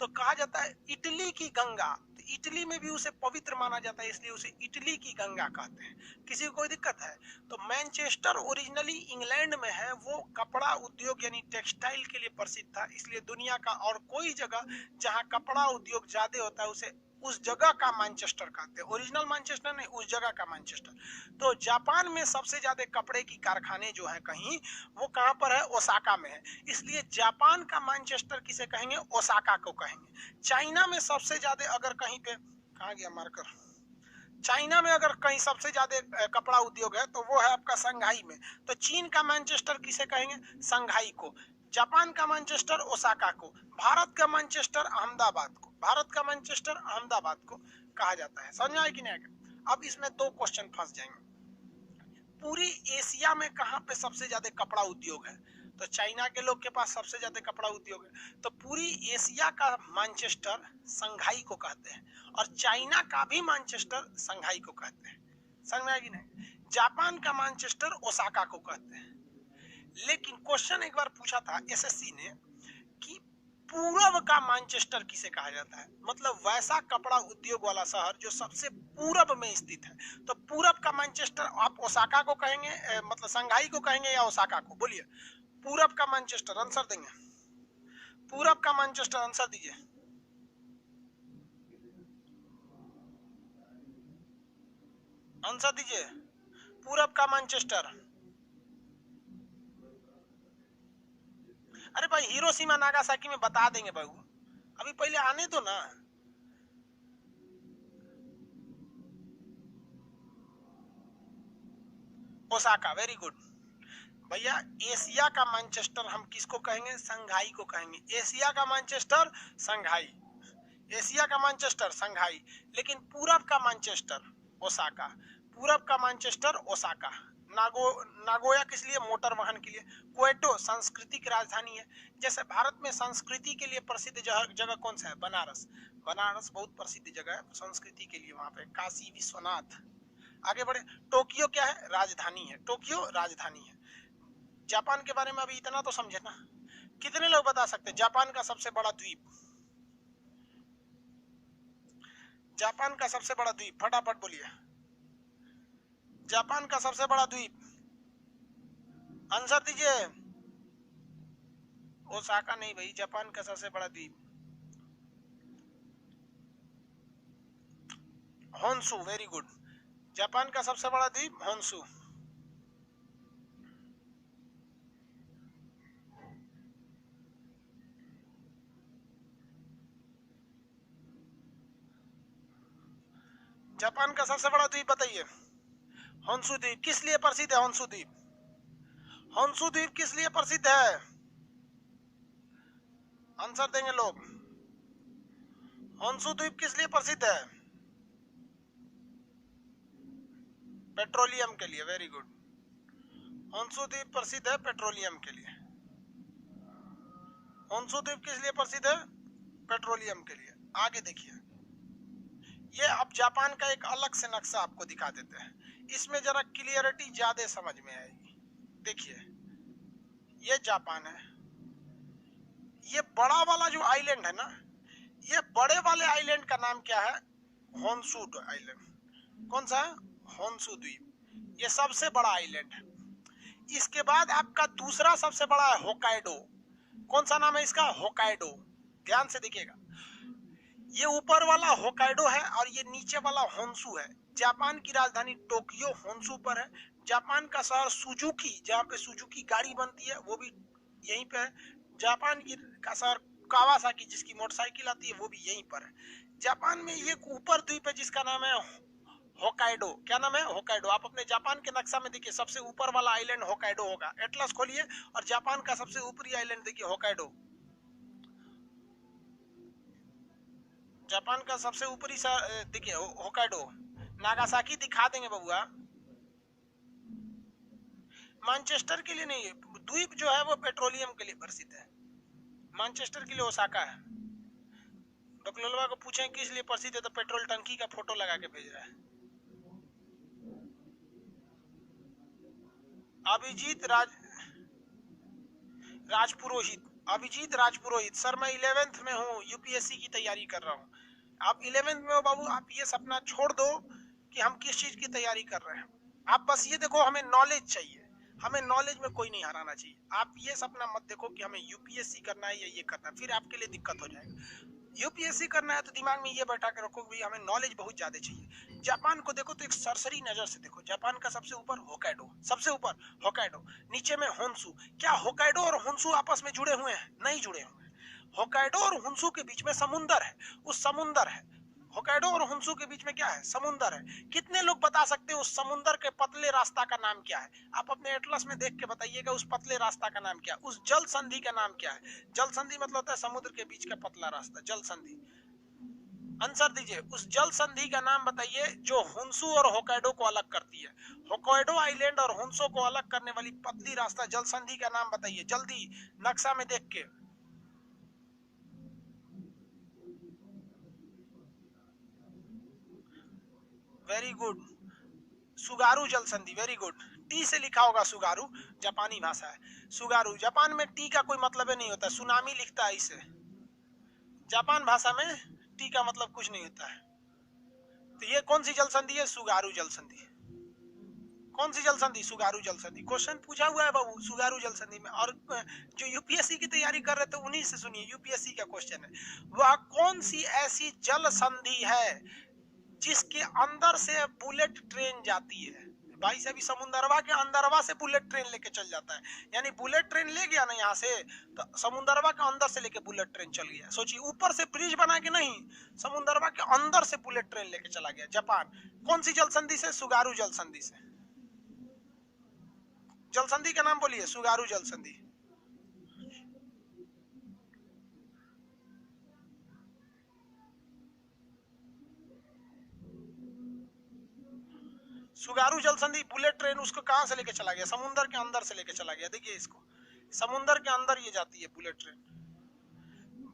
तो कहा जाता है इटली की गंगा, तो इटली में भी उसे पवित्र माना जाता है, इसलिए उसे इटली की गंगा कहते हैं। किसी को कोई दिक्कत है? तो मैनचेस्टर ओरिजिनली इंग्लैंड में है, वो कपड़ा उद्योग यानी टेक्सटाइल के लिए प्रसिद्ध था, इसलिए दुनिया का और कोई जगह जहां कपड़ा उद्योग ज्यादा होता है उसे उस जगह का मैनचेस्टर कहते हैं। ओरिजिनल मैनचेस्टर नहीं, उस जगह का मैनचेस्टर। तो जापान में सबसे ज्यादा कपड़े की कारखाने जो है कहीं, वो कहां पर है? ओसाका में है, इसलिए जापान का मैनचेस्टर किसे कहेंगे? ओसाका को कहेंगे। चाइना में सबसे ज्यादा अगर कहीं पे, कहा गया मार्कर, चाइना में अगर कहीं सबसे ज्यादा कपड़ा उद्योग है तो वो है आपका संघाई में। तो चीन का मैनचेस्टर किसे कहेंगे? संघाई को। जापान का मैनचेस्टर ओसाका को। भारत का मैनचेस्टर अहमदाबाद को। भारत का मैनचेस्टर अहमदाबाद को कहा जाता है। समझ आए कि नहीं? अब इसमें दो क्वेश्चन फंस जाएंगे। पूरी एशिया में कहां पे सबसे ज्यादा कपड़ा उद्योग है? तो चाइना के लोग के पास सबसे ज्यादा कपड़ा उद्योग है, तो पूरी एशिया का मैनचेस्टर संघाई को कहते हैं, और चाइना का भी मैनचेस्टर संघाई को कहते हैं। समझ में आएगी नहीं? जापान का मैनचेस्टर ओसाका को कहते हैं। लेकिन क्वेश्चन एक बार पूछा था एसएससी ने कि पूरब का मैनचेस्टर किसे कहा जाता है? मतलब वैसा कपड़ा उद्योग वाला शहर जो सबसे पूरब में स्थित है। तो पूरब का मैनचेस्टर आप ओसाका को कहेंगे, मतलब संघाई को कहेंगे या ओसाका को? बोलिए। पूरब का मैनचेस्टर आंसर देंगे? पूरब का मैनचेस्टर आंसर दीजिए। आंसर दीजिए। पूरब का मैनचेस्टर। अरे भाई हिरोशिमा नागासाकी में बता देंगे बाबू, अभी पहले आने दो ना। ओसाका, वेरी गुड भैया। एशिया का मैनचेस्टर हम किसको कहेंगे? संघाई को कहेंगे। एशिया का मैनचेस्टर संघाई, एशिया का मैनचेस्टर संघाई। लेकिन पूरब का मैनचेस्टर ओसाका। पूरब का मैनचेस्टर ओसाका। नागोया किस लिए? मोटर वाहन के लिए। क्वेटो संस्कृति की राजधानी है। जैसे भारत में संस्कृति के लिए प्रसिद्ध जगह कौन सा है? बनारस। बनारस बहुत प्रसिद्ध जगह है संस्कृति के लिए, वहां पे काशी विश्वनाथ। आगे बढ़े। टोक्यो क्या है? राजधानी है। टोक्यो राजधानी है। जापान के बारे में अभी इतना तो समझे ना। कितने लोग बता सकते हैं जापान का सबसे बड़ा द्वीप? जापान का सबसे बड़ा द्वीप फटाफट बोलिए। जापान का सबसे बड़ा द्वीप आंसर दीजिए। ओसाका नहीं भाई, जापान का सबसे बड़ा द्वीप होन्शु। Very good. जापान का सबसे बड़ा द्वीप होन्शु। जापान का सबसे बड़ा द्वीप बताइए। होन्शु द्वीप किस लिए प्रसिद्ध है? होन्शु द्वीप, होन्शु द्वीप किस लिए प्रसिद्ध है? आंसर देंगे लोग। होन्शु द्वीप किस लिए प्रसिद्ध है? पेट्रोलियम के लिए। Very good. होन्शु द्वीप प्रसिद्ध है पेट्रोलियम के लिए। होन्शु द्वीप किस लिए प्रसिद्ध है? पेट्रोलियम के लिए। आगे देखिए, ये अब जापान का एक अलग से नक्शा आपको दिखा देते हैं। इसमें जरा क्लियरिटी ज्यादा समझ में आएगी। देखिए ये जापान है, ये बड़ा वाला जो आइलैंड है ना, ये बड़े वाले आइलैंड का नाम क्या है? Honshu island. कौन सा है? होन्शु द्वीप। ये सबसे बड़ा आइलैंड है। इसके बाद आपका दूसरा सबसे बड़ा है होकाइडो। कौन सा नाम है इसका? होकाइडो। ध्यान से देखिएगा, ये ऊपर वाला होकाइडो है और ये नीचे वाला होन्शु है। जापान की राजधानी टोक्यो होन्शु पर है। जापान का शहर सुजुकी, जहाँ पे सुजुकी गाड़ी बनती है, वो भी यहीं पे है। जापान का शहर कावासाकी, जिसकी मोटरसाइकिल आती है, वो भी यहीं पर है। जापान में ये ऊपर द्वीप है जिसका नाम है होकाइडो। क्या नाम है? होकाइडो। आप अपने जापान के नक्शा में देखिए, सबसे ऊपर वाला आइलैंड होकाइडो होगा। एटलस खोलिए और जापान का सबसे ऊपरी आइलैंड देखिए, होकाइडो। जापान का सबसे ऊपरी देखिए होकाइडो। नागासाकी दिखा देंगे बबुआ। मैनचेस्टर के लिए नहीं, द्वीप जो है वो पेट्रोलियम के लिए प्रसिद्ध है। मैनचेस्टर के लिए ओसाका है। बकलोलवा को पूछें किस लिए प्रसिद्ध है, तो पेट्रोल टंकी का फोटो लगा के भेज रहा है। अभिजीत राजपुरोहित सर, मैं 11th में हूँ, यूपीएससी की तैयारी कर रहा हूँ। आप 11th में हो बाबू, आप ये सपना छोड़ दो कि हम किस चीज की तैयारी कर रहे हैं। आप बस ये देखो, हमें नॉलेज चाहिए, हमें नॉलेज में कोई नहीं हराना चाहिए। आप ये सपना मत देखो कि हमें यूपीएससी करना है या ये करना है, फिर आपके लिए दिक्कत हो जाएगा। यूपीएससी करना है तो दिमाग में ये बैठा के रखो कि हमें नॉलेज बहुत ज्यादा चाहिए। जापान को देखो तो एक सरसरी नजर से देखो। जापान का सबसे ऊपर होकाइडो, सबसे ऊपर होकाइडो, नीचे में होन्शु। क्या होकाइडो और होन्शु आपस में जुड़े हुए हैं? नहीं जुड़े हुए। होकाइडो और होन्शु के बीच में समुंदर है, उस समुंदर है। होकाइडो और होन्शु के बीच में क्या है? समुंदर है। कितने लोग बता सकते हैं उस समुंदर के पतले रास्ता का नाम क्या है? आप अपने एटलस में देख के बताइएगा उस पतले रास्ता का नाम क्या है, उस जल संधि का नाम क्या है? जल संधि मतलब होता है समुद्र के बीच का पतला रास्ता, जल संधि। आंसर दीजिए, उस जल संधि का नाम बताइए जो होन्शु और होकाइडो को अलग करती है। होकाइडो आइलैंड और होन्शु को अलग करने वाली पतली रास्ता जल संधि का नाम बताइए, जल्दी नक्शा में देख के। वेरी गुड, सुगारू जल संधि, वेरी गुड। टी से लिखा होगा सुगारू, जापानी भाषा है सुगारू। जापान में टी का कोई मतलब नहीं होता, सुनामी लिखता है इसे। जापान भाषा में टी का मतलब कुछ नहीं होता है। तो ये कौन सी जल संधि है? सुगारू जल संधि। कौन सी जल संधि? सुगारू जल संधि। क्वेश्चन पूछा हुआ है बाबू सुगारू जल संधि में, और जो यूपीएससी की तैयारी कर रहे थे उन्हीं से सुनिए, यूपीएससी का क्वेश्चन है। वह कौन सी ऐसी जल संधि है जिसके अंदर से बुलेट ट्रेन जाती है? भाई से अभी समुंदरवा के अंदरवा से बुलेट ट्रेन लेके चल जाता है, यानी बुलेट ट्रेन ले गया ना यहाँ से, तो समुंदरवा के अंदर से लेके बुलेट ट्रेन चल गया। सोचिए, ऊपर से ब्रिज बना के नहीं, समुंदरवा के अंदर से बुलेट ट्रेन लेके चला गया जापान। कौन सी जल संधि से? सुगारू जल संधि से। जल संधि का नाम बोलिए, सुगारू जल संधि। सुगारू जल संधि, बुलेट ट्रेन उसको कहां से लेके चला गया? समुद्र के अंदर से लेके चला गया। देखिए इसको, समुद्र के अंदर ये जाती है बुलेट ट्रेन।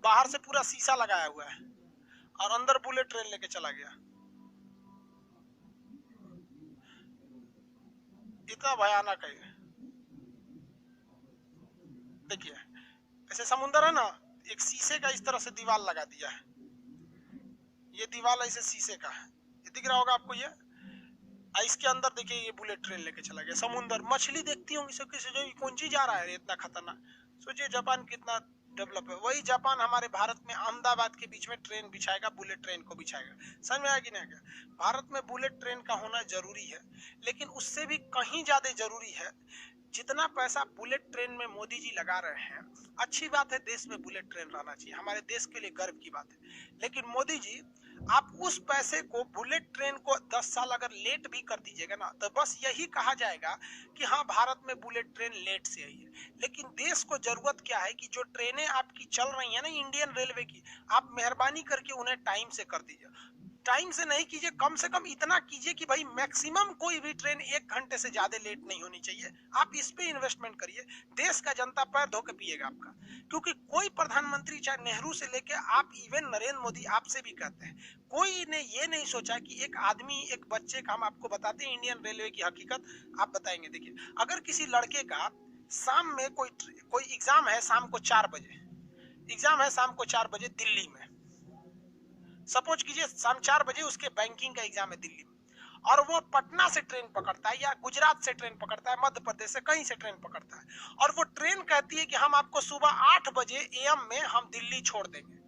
बाहर से पूरा शीशा लगाया हुआ है और अंदर बुलेट ट्रेन लेके चला गया। इतना भयानक है। देखिए ऐसे समुद्र है ना, एक शीशे का इस तरह से दीवार लगा दिया है। ये दीवार ऐसे शीशे का है, ये दिख रहा होगा आपको। ये इसके अंदर देखिए, ये बुलेट ट्रेन लेके चला गया। समुद्र, मछली देखती होंगी सब, किसी जो कौन चीज जा रहा है इतना खतरनाक। सोचिए जापान कितना डेवलप है। वही जापान हमारे भारत में अहमदाबाद के बीच में ट्रेन बिछाएगा, बुलेट ट्रेन को बिछाएगा। समझ में आया कि नहीं? भारत में बुलेट ट्रेन का होना जरूरी है, लेकिन उससे भी कहीं ज्यादा जरूरी है जितना पैसा बुलेट ट्रेन में मोदी जी लगा रहे हैं। अच्छी बात है, देश में बुलेट ट्रेन रहना चाहिए, हमारे देश के लिए गर्व की बात है। लेकिन मोदी जी, आप उस पैसे को, बुलेट ट्रेन को 10 साल अगर लेट भी कर दीजिएगा ना, तो बस यही कहा जाएगा कि हाँ भारत में बुलेट ट्रेन लेट से आई है। लेकिन देश को जरूरत क्या है कि जो ट्रेनें आपकी चल रही है ना इंडियन रेलवे की, आप मेहरबानी करके उन्हें टाइम से कर दीजिए। टाइम से नहीं कीजिए, कम से कम इतना कीजिए कि भाई मैक्सिमम कोई भी ट्रेन 1 घंटे से ज्यादा लेट नहीं होनी चाहिए। आप इस पे इन्वेस्टमेंट करिए, देश का जनता पैर धो के पिएगा आपका। क्योंकि कोई प्रधानमंत्री, चाहे नेहरू से लेके आप, इवन नरेंद्र मोदी आपसे भी कहते हैं, कोई ने ये नहीं सोचा कि एक आदमी, एक बच्चे का, हम आपको बताते हैं इंडियन रेलवे की हकीकत, आप बताएंगे। देखिए, अगर किसी लड़के का शाम में कोई एग्जाम है, शाम को 4 बजे एग्जाम है, शाम को 4 बजे दिल्ली में, सपोज कीजिए शाम 4 बजे उसके बैंकिंग का एग्जाम है दिल्ली में, और वो पटना से ट्रेन पकड़ता है या गुजरात से ट्रेन पकड़ता है, मध्य प्रदेश से कहीं से ट्रेन पकड़ता है, और वो ट्रेन कहती है कि हम आपको सुबह 8 बजे एएम में हम दिल्ली छोड़ देंगे,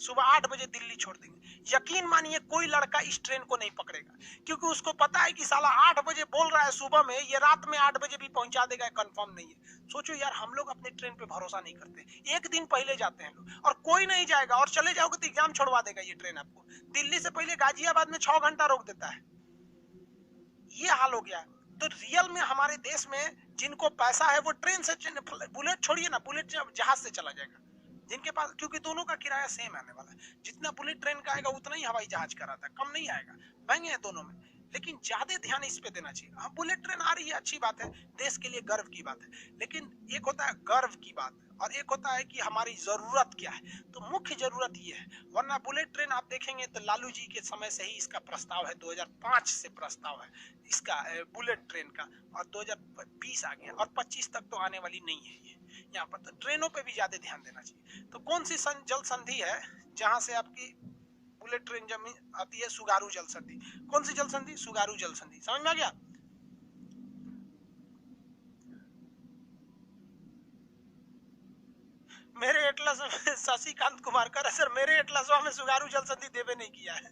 सुबह 8 बजे दिल्ली छोड़ देंगे। यकीन मानिए कोई लड़का इस ट्रेन को नहीं पकड़ेगा, क्योंकि उसको पता है कि साला 8 बजे बोल रहा है सुबह में, ये रात में 8 बजे भी पहुंचा देगा, कंफर्म नहीं है। सोचो यार, हम लोग अपने ट्रेन पे भरोसा नहीं करते, एक दिन पहले जाते हैं लोग, और कोई नहीं जाएगा, और चले जाओगे तो एग्जाम छोड़वा देगा ये ट्रेन आपको। दिल्ली से पहले गाजियाबाद में 6 घंटा रोक देता है, ये हाल हो गया। तो रियल में हमारे देश में जिनको पैसा है वो ट्रेन से, बुलेट छोड़िए ना, बुलेट जहाज से चला जाएगा जिनके पास, क्योंकि दोनों का किराया सेम आने वाला है, जितना बुलेट ट्रेन का आएगा उतना ही हवाई जहाज का रहता है, कम नहीं आएगा, महंगे हैं दोनों में, लेकिन ज्यादा ध्यान इस पे देना चाहिए। हाँ, बुलेट ट्रेन आ रही है, अच्छी बात है, देश के लिए गर्व की बात है, लेकिन एक होता है गर्व की बात और एक होता है कि हमारी जरूरत क्या है। तो मुख्य जरूरत ये है, वरना बुलेट ट्रेन आप देखेंगे तो लालू जी के समय से ही इसका प्रस्ताव है, 2005 से प्रस्ताव है इसका बुलेट ट्रेन का, और 2020 आ गया, और 25 तक तो आने वाली नहीं है ये यहाँ पर। तो ट्रेनों पे भी ज्यादा ध्यान देना चाहिए। तो कौन सी जल संधि है जहां से आपकी बुलेट ट्रेन जमीन आती है? सुगारू जल संधि। कौन सी जल संधि? सुगारू जल संधि। समझ में आ गया? मेरे एटलस में शशिकांत कुमार कर सर, मेरे एटलसवा में सुगारू जल संधि देवे नहीं किया है।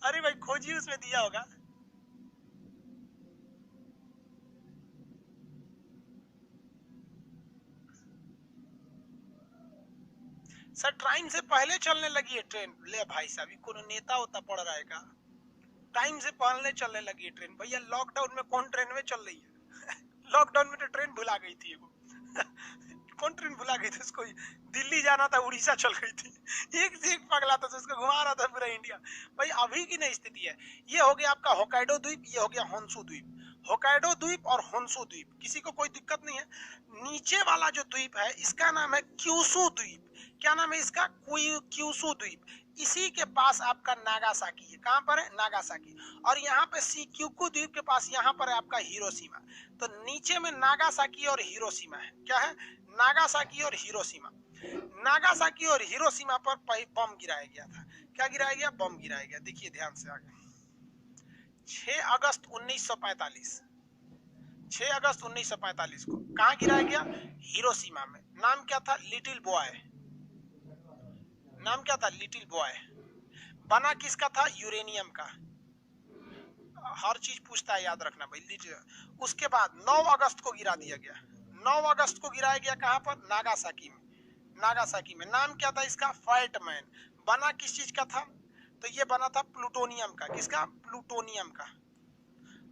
अरे भाई खोजिए, उसमें दिया होगा। सर टाइम से पहले चलने लगी है ट्रेन। ले भाई साहब, कौन नेता होता पड़ रहा है का? टाइम से पहले चलने लगी है ट्रेन भैया। लॉकडाउन में कौन ट्रेन में चल रही है? लॉकडाउन में तो ट्रेन भुला गई थी वो। कौन ट्रेन भुला गई थी उसको? दिल्ली जाना था, उड़ीसा चल गई थी। एक से एक पगला था, उसको घुमा रहा था पूरा इंडिया। भाई अभी की नहीं स्थिति है। ये हो गया आपका होकाइडो द्वीप, ये हो गया होन्शु द्वीप। होकाइडो द्वीप और होन्शु द्वीप, किसी को कोई दिक्कत नहीं है। नीचे वाला जो द्वीप है इसका नाम है क्यूशु द्वीप। क्या नाम है इसका? क्यूशु द्वीप। इसी के पास आपका नागासाकी है। कहां पर है? नागासाकी। और यहाँ पे शिक्युकु द्वीप के पास यहाँ पर है आपका हिरोशिमा। तो नीचे में नागासाकी और हिरोशिमा है। क्या है? नागासाकी और हिरोशिमा। नागासाकी और हिरोशिमा पर बम गिराया गया था। क्या गिराया गया? बम गिराया गया। देखिए ध्यान से आगे। 6 अगस्त 1945, 6 अगस्त 1945 को कहा गिराया गया? हिरोशिमा में। नाम क्या था? Little boy. नाम क्या था? Little boy. बना किसका था? यूरेनियम का। हर चीज पूछता है, याद रखना भाई। लिटिल। उसके बाद 9 अगस्त को गिरा दिया गया। 9 अगस्त को गिराया गया कहां पर? नागासाकी में। नागासाकी में। नाम क्या था इसका? फाइटमैन। बना किस चीज का था? तो ये बना था प्लूटोनियम का। किसका? प्लूटोनियम का।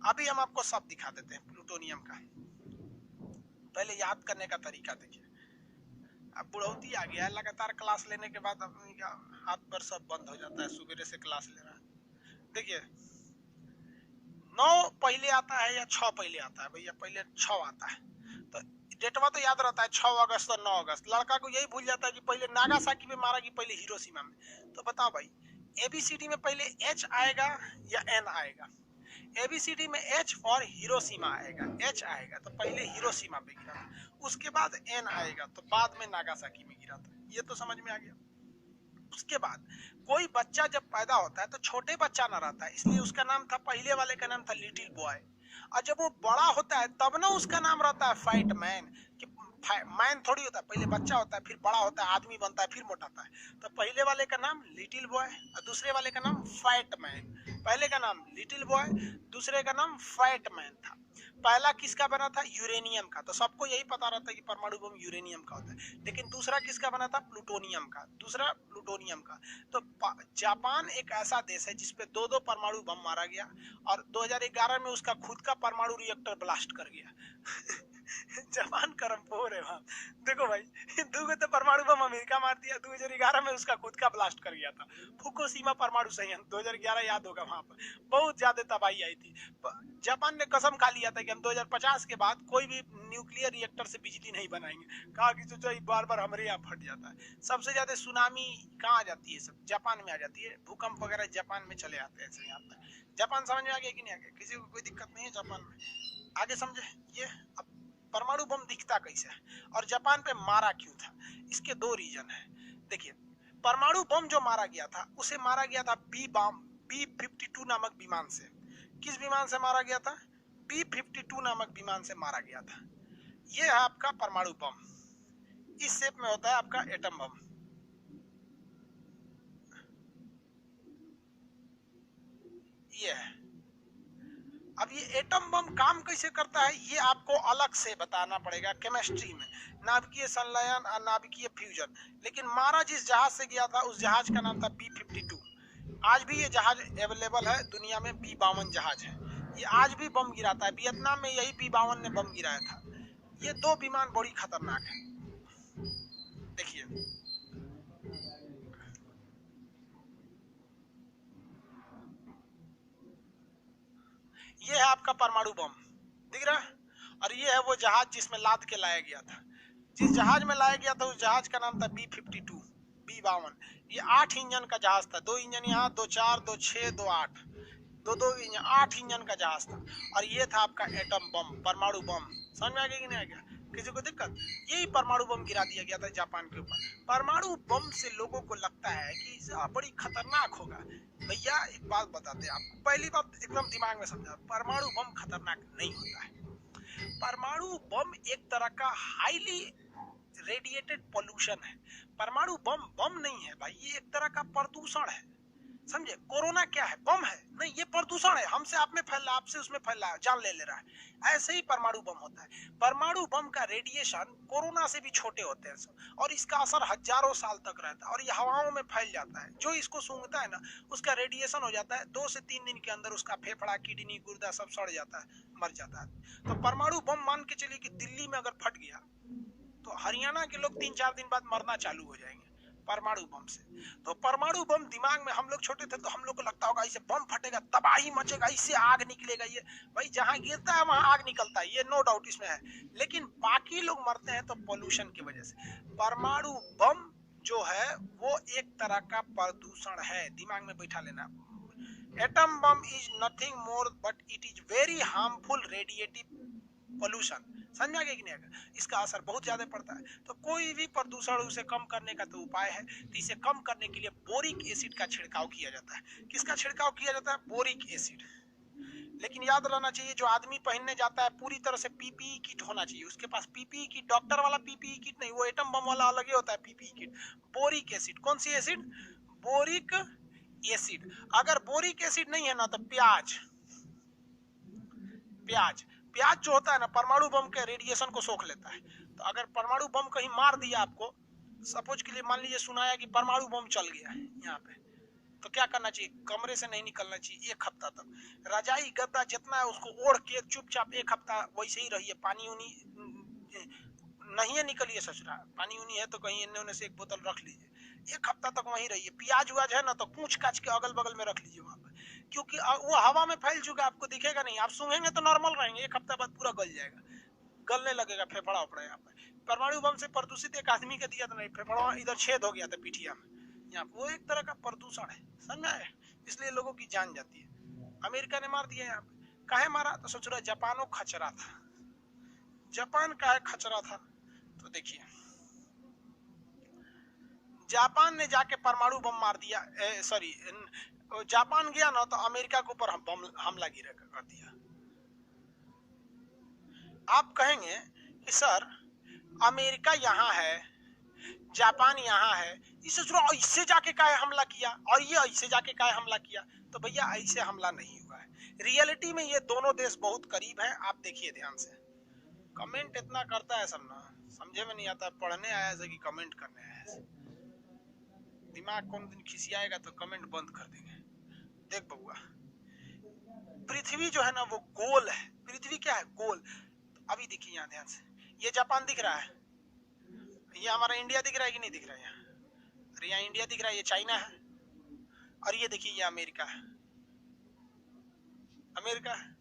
अभी हम आपको सब दिखा देते हैं प्लूटोनियम का। पहले याद करने का तरीका देखिए। अब बुढ़ौती आ गया है, लगातार क्लास लेने के बाद अपनी हाथ पर सब बंद हो जाता है। सुबह से क्लास ले रहा है। देखिए 9 पहले आता है या 6 पहले आता है? भैया पहले 6 आता है। तो डेटवा तो याद रहता है 6 अगस्त और 9 अगस्त। लड़का को यही भूल जाता है कि पहले नागासाकी में मारा कि पहले हिरोशिमा में। तो बताओ भाई, एबीसीडी में पहले एच आएगा या एन आएगा? एबीसीडी में एच फॉर हिरोशिमा आएगा, एच आएगा। तो पहले हिरोशिमा पे गिरा था, उसके बाद एन आएगा, तो बाद में नागासाकी में गिरा था। ये तो समझ में आ गया। उसके बाद कोई बच्चा जब पैदा होता है तो छोटे बच्चा ना रहता है, इसलिए उसका नाम था, पहले वाले का नाम था लिटिल बॉय। और जब वो बड़ा होता है तब ना उसका नाम रहता है फाइट मैन। कि मैन थोड़ी होता है, पहले बच्चा होता है, फिर बड़ा होता है, आदमी बनता है, फिर मोटाता है। तो पहले वाले का नाम लिटिल बॉय और दूसरे वाले का नाम फाइट मैन। पहले का नाम लिटिल बॉय, दूसरे का नाम फाइट मैन था। पहला किसका बना था? यूरेनियम का। तो सबको यही पता रहता है कि परमाणु बम यूरेनियम का होता है। लेकिन दूसरा किसका बना था? प्लूटोनियम का। दूसरा प्लूटोनियम का। तो जापान एक ऐसा देश है जिसपे 2-2 परमाणु बम मारा गया, और 2011 में उसका खुद का परमाणु रिएक्टर ब्लास्ट कर गया। जापान कर्मपोर रहे हो आप। देखो भाई, 2 तो परमाणु बम अमेरिका मार दिया, 2011 में उसका खुद का ब्लास्ट कर गया था। फुकुशिमा परमाणु संयंत्र 2011 याद होगा, वहां पर बहुत ज्यादा तबाही आई थी। जापान ने कसम खा लिया था कि हम 2050 के बाद कोई भी न्यूक्लियर रिएक्टर से बिजली नहीं बनाएंगे। कहा कि तो बार बार हमारे यहाँ फट जाता है। सबसे ज्यादा सुनामी कहाँ आ जाती है? सब जापान में आ जाती है। भूकंप वगैरह जापान में चले आते हैं यहाँ पर। जापान समझ में आ गया कि नहीं आ गया? किसी को कोई दिक्कत नहीं है जापान में? आगे समझे ये। अब परमाणु बम दिखता कैसे है और जापान पे मारा क्यों था? इसके 2 रीजन है। देखिए, परमाणु बम जो मारा गया था उसे मारा गया था B-52 नामक विमान से। किस विमान से मारा गया था? B-52 नामक विमान से मारा गया था। ये है आपका परमाणु बम। इस शेप में होता है आपका एटम बम। ये है। अब ये एटम बम काम कैसे करता है ये आपको अलग से बताना पड़ेगा केमिस्ट्री में, नाभिकीय संलयन और नाभिकीय फ्यूजन। लेकिन मारा जिस जहाज से गया था उस जहाज का नाम था B-52। आज भी ये जहाज अवेलेबल है दुनिया में। B-52 जहाज है, ये आज भी बम गिराता है। वियतनाम में यही B-52 ने बम गिराया था। ये 2 विमान बड़ी खतरनाक है। देखिए, ये है आपका परमाणु बम, दिख रहा है? और ये है वो जहाज जिसमें लाद के लाया गया था। जिस जहाज में लाया गया था उस जहाज का नाम था B-52। B-52 ये 8 इंजन का जहाज था। 2 इंजन यहाँ, 2 4, 2 6, 2 8, 2 इंजन, 8 इंजन का जहाज था। और ये था आपका एटम बम, परमाणु बम। समझ में आ गया कि नहीं आ गया? किसी को दिक्कत? यही परमाणु बम गिरा दिया गया था जापान के ऊपर। परमाणु बम से लोगों को लगता है कि बड़ी खतरनाक होगा। भैया एक बात बताते हैं आपको, पहली बात एकदम दिमाग में समझा, परमाणु बम खतरनाक नहीं होता है। परमाणु बम एक तरह का हाईली रेडिएटेड पोल्यूशन है। परमाणु बम बम नहीं है भाई, ये एक तरह का प्रदूषण है। समझे? कोरोना क्या है? बम है? नहीं, ये प्रदूषण है। हमसे आप में फैल रहा है, आपसे उसमें फैल रहा है, जान ले रहा है। ऐसे ही परमाणु बम होता है। परमाणु बम का रेडिएशन कोरोना से भी छोटे होते हैं और इसका असर हजारों साल तक रहता है और ये हवाओं में फैल जाता है। जो इसको सूंघता है ना, उसका रेडिएशन हो जाता है 2 से 3 दिन के अंदर उसका फेफड़ा, किडनी, गुर्दा सब सड़ जाता है, मर जाता है। तो परमाणु बम मान के चलिए कि दिल्ली में अगर फट गया तो हरियाणा के लोग 3-4 दिन बाद मरना चालू हो जाएंगे परमाणु बम से। तो परमाणु बम दिमाग में, हम लोग छोटे थे तो हम लोग को लगता होगा इसे बम फटेगा, तबाही मचेगा, इससे आग निकलेगा। ये भाई जहां गिरता है वहां आग निकलता है, ये नो डाउट इसमें है। लेकिन बाकी लोग मरते हैं तो पोल्यूशन की वजह से। परमाणु बम जो है वो एक तरह का प्रदूषण है, दिमाग में बैठा लेना। Atom bomb is nothing more but it is very harmful radiative pollution. समझ में आ गया कि नहीं आ गया? इसका असर बहुत ज्यादा पड़ता है। तो कोई भी प्रदूषण उसे कम करने का तो उपाय है। तो इसे कम करने के लिए बोरिक एसिड का छिड़काव किया जाता है। किसका छिड़काव किया जाता है? Boric acid. लेकिन याद रहना चाहिए, जो आदमी पहनने जाता है पूरी तरह से पीपीई किट होना चाहिए उसके पास। पीपीई किट, डॉक्टर वाला पीपीई किट नहीं, वो एटम बम वाला अलग ही होता है पीपीई किट। बोरिक एसिड, कौन सी एसिड? Boric acid. अगर बोरिक एसिड नहीं है ना तो प्याज प्याज जो होता है ना, परमाणु बम के रेडिएशन को सोख लेता है। तो अगर परमाणु बम कहीं मार दिया आपको, सपोज के लिए मान लीजिए सुनाया कि परमाणु बम चल गया है यहाँ पे, तो क्या करना चाहिए? कमरे से नहीं निकलना चाहिए 1 हफ्ता तक। रजाई गद्दा जितना है उसको ओढ़ के चुपचाप 1 हफ्ता वैसे ही रहिए। पानी उनी नहीं है, निकलिए ससुरा। पानी उनी है तो कहीं इन्ने उन्ने से 1 बोतल रख लीजिए। 1 हफ्ता तक वहीं रहिए। प्याज व्याज है ना तो पूछ काछ के अगल बगल में रख लीजिए वहां पर, क्योंकि वो हवा में फैल चुका, आपको दिखेगा नहीं। आप सूंघेंगे तो नॉर्मल रहेंगे, 1 हफ्ता बाद पूरा गल जाएगा, गलने लगेगा फेफड़ा उपड़ा। यहाँ पर परमाणु बम से प्रदूषित एक आदमी का दिया था नहीं, फेफड़ा इधर छेद हो गया था पीठिया में। यहाँ वो एक तरह का प्रदूषण है, समझ आए? इसलिए लोगों की जान जाती है। अमेरिका ने मार दिया यहाँ पे। काहे मारा? तो सोच रहा जापानो खचरा था। जापान काहे खचरा था? तो देखिए, जापान ने जाके परमाणु बम मार दिया। सॉरी, जापान गया ना तो अमेरिका के ऊपर बम हमला गिरा कर दिया। आप कहेंगे कि सर अमेरिका यहाँ है, जापान यहाँ है, इसे इससे जाके काहे हमला किया और ये ऐसे जाके काहे हमला किया? तो भैया ऐसे हमला नहीं हुआ है। रियलिटी में ये दोनों देश बहुत करीब हैं। आप देखिए ध्यान से। कमेंट इतना करता है सब ना, समझे में नहीं आता। पढ़ने आया है कि कमेंट करने आया है? दिमाग कौन दिन खिसियाएगा तो कमेंट बंद कर देंगे। देख बबुआ, पृथ्वी जो है ना वो गोल है। पृथ्वी क्या है? गोल। तो अभी देखिए यहाँ ध्यान से, ये जापान दिख रहा है, ये हमारा इंडिया दिख रहा है कि नहीं दिख रहा है यहाँ? अरे यहाँ इंडिया दिख रहा है, ये चाइना है, और ये देखिए ये अमेरिका है, अमेरिका है।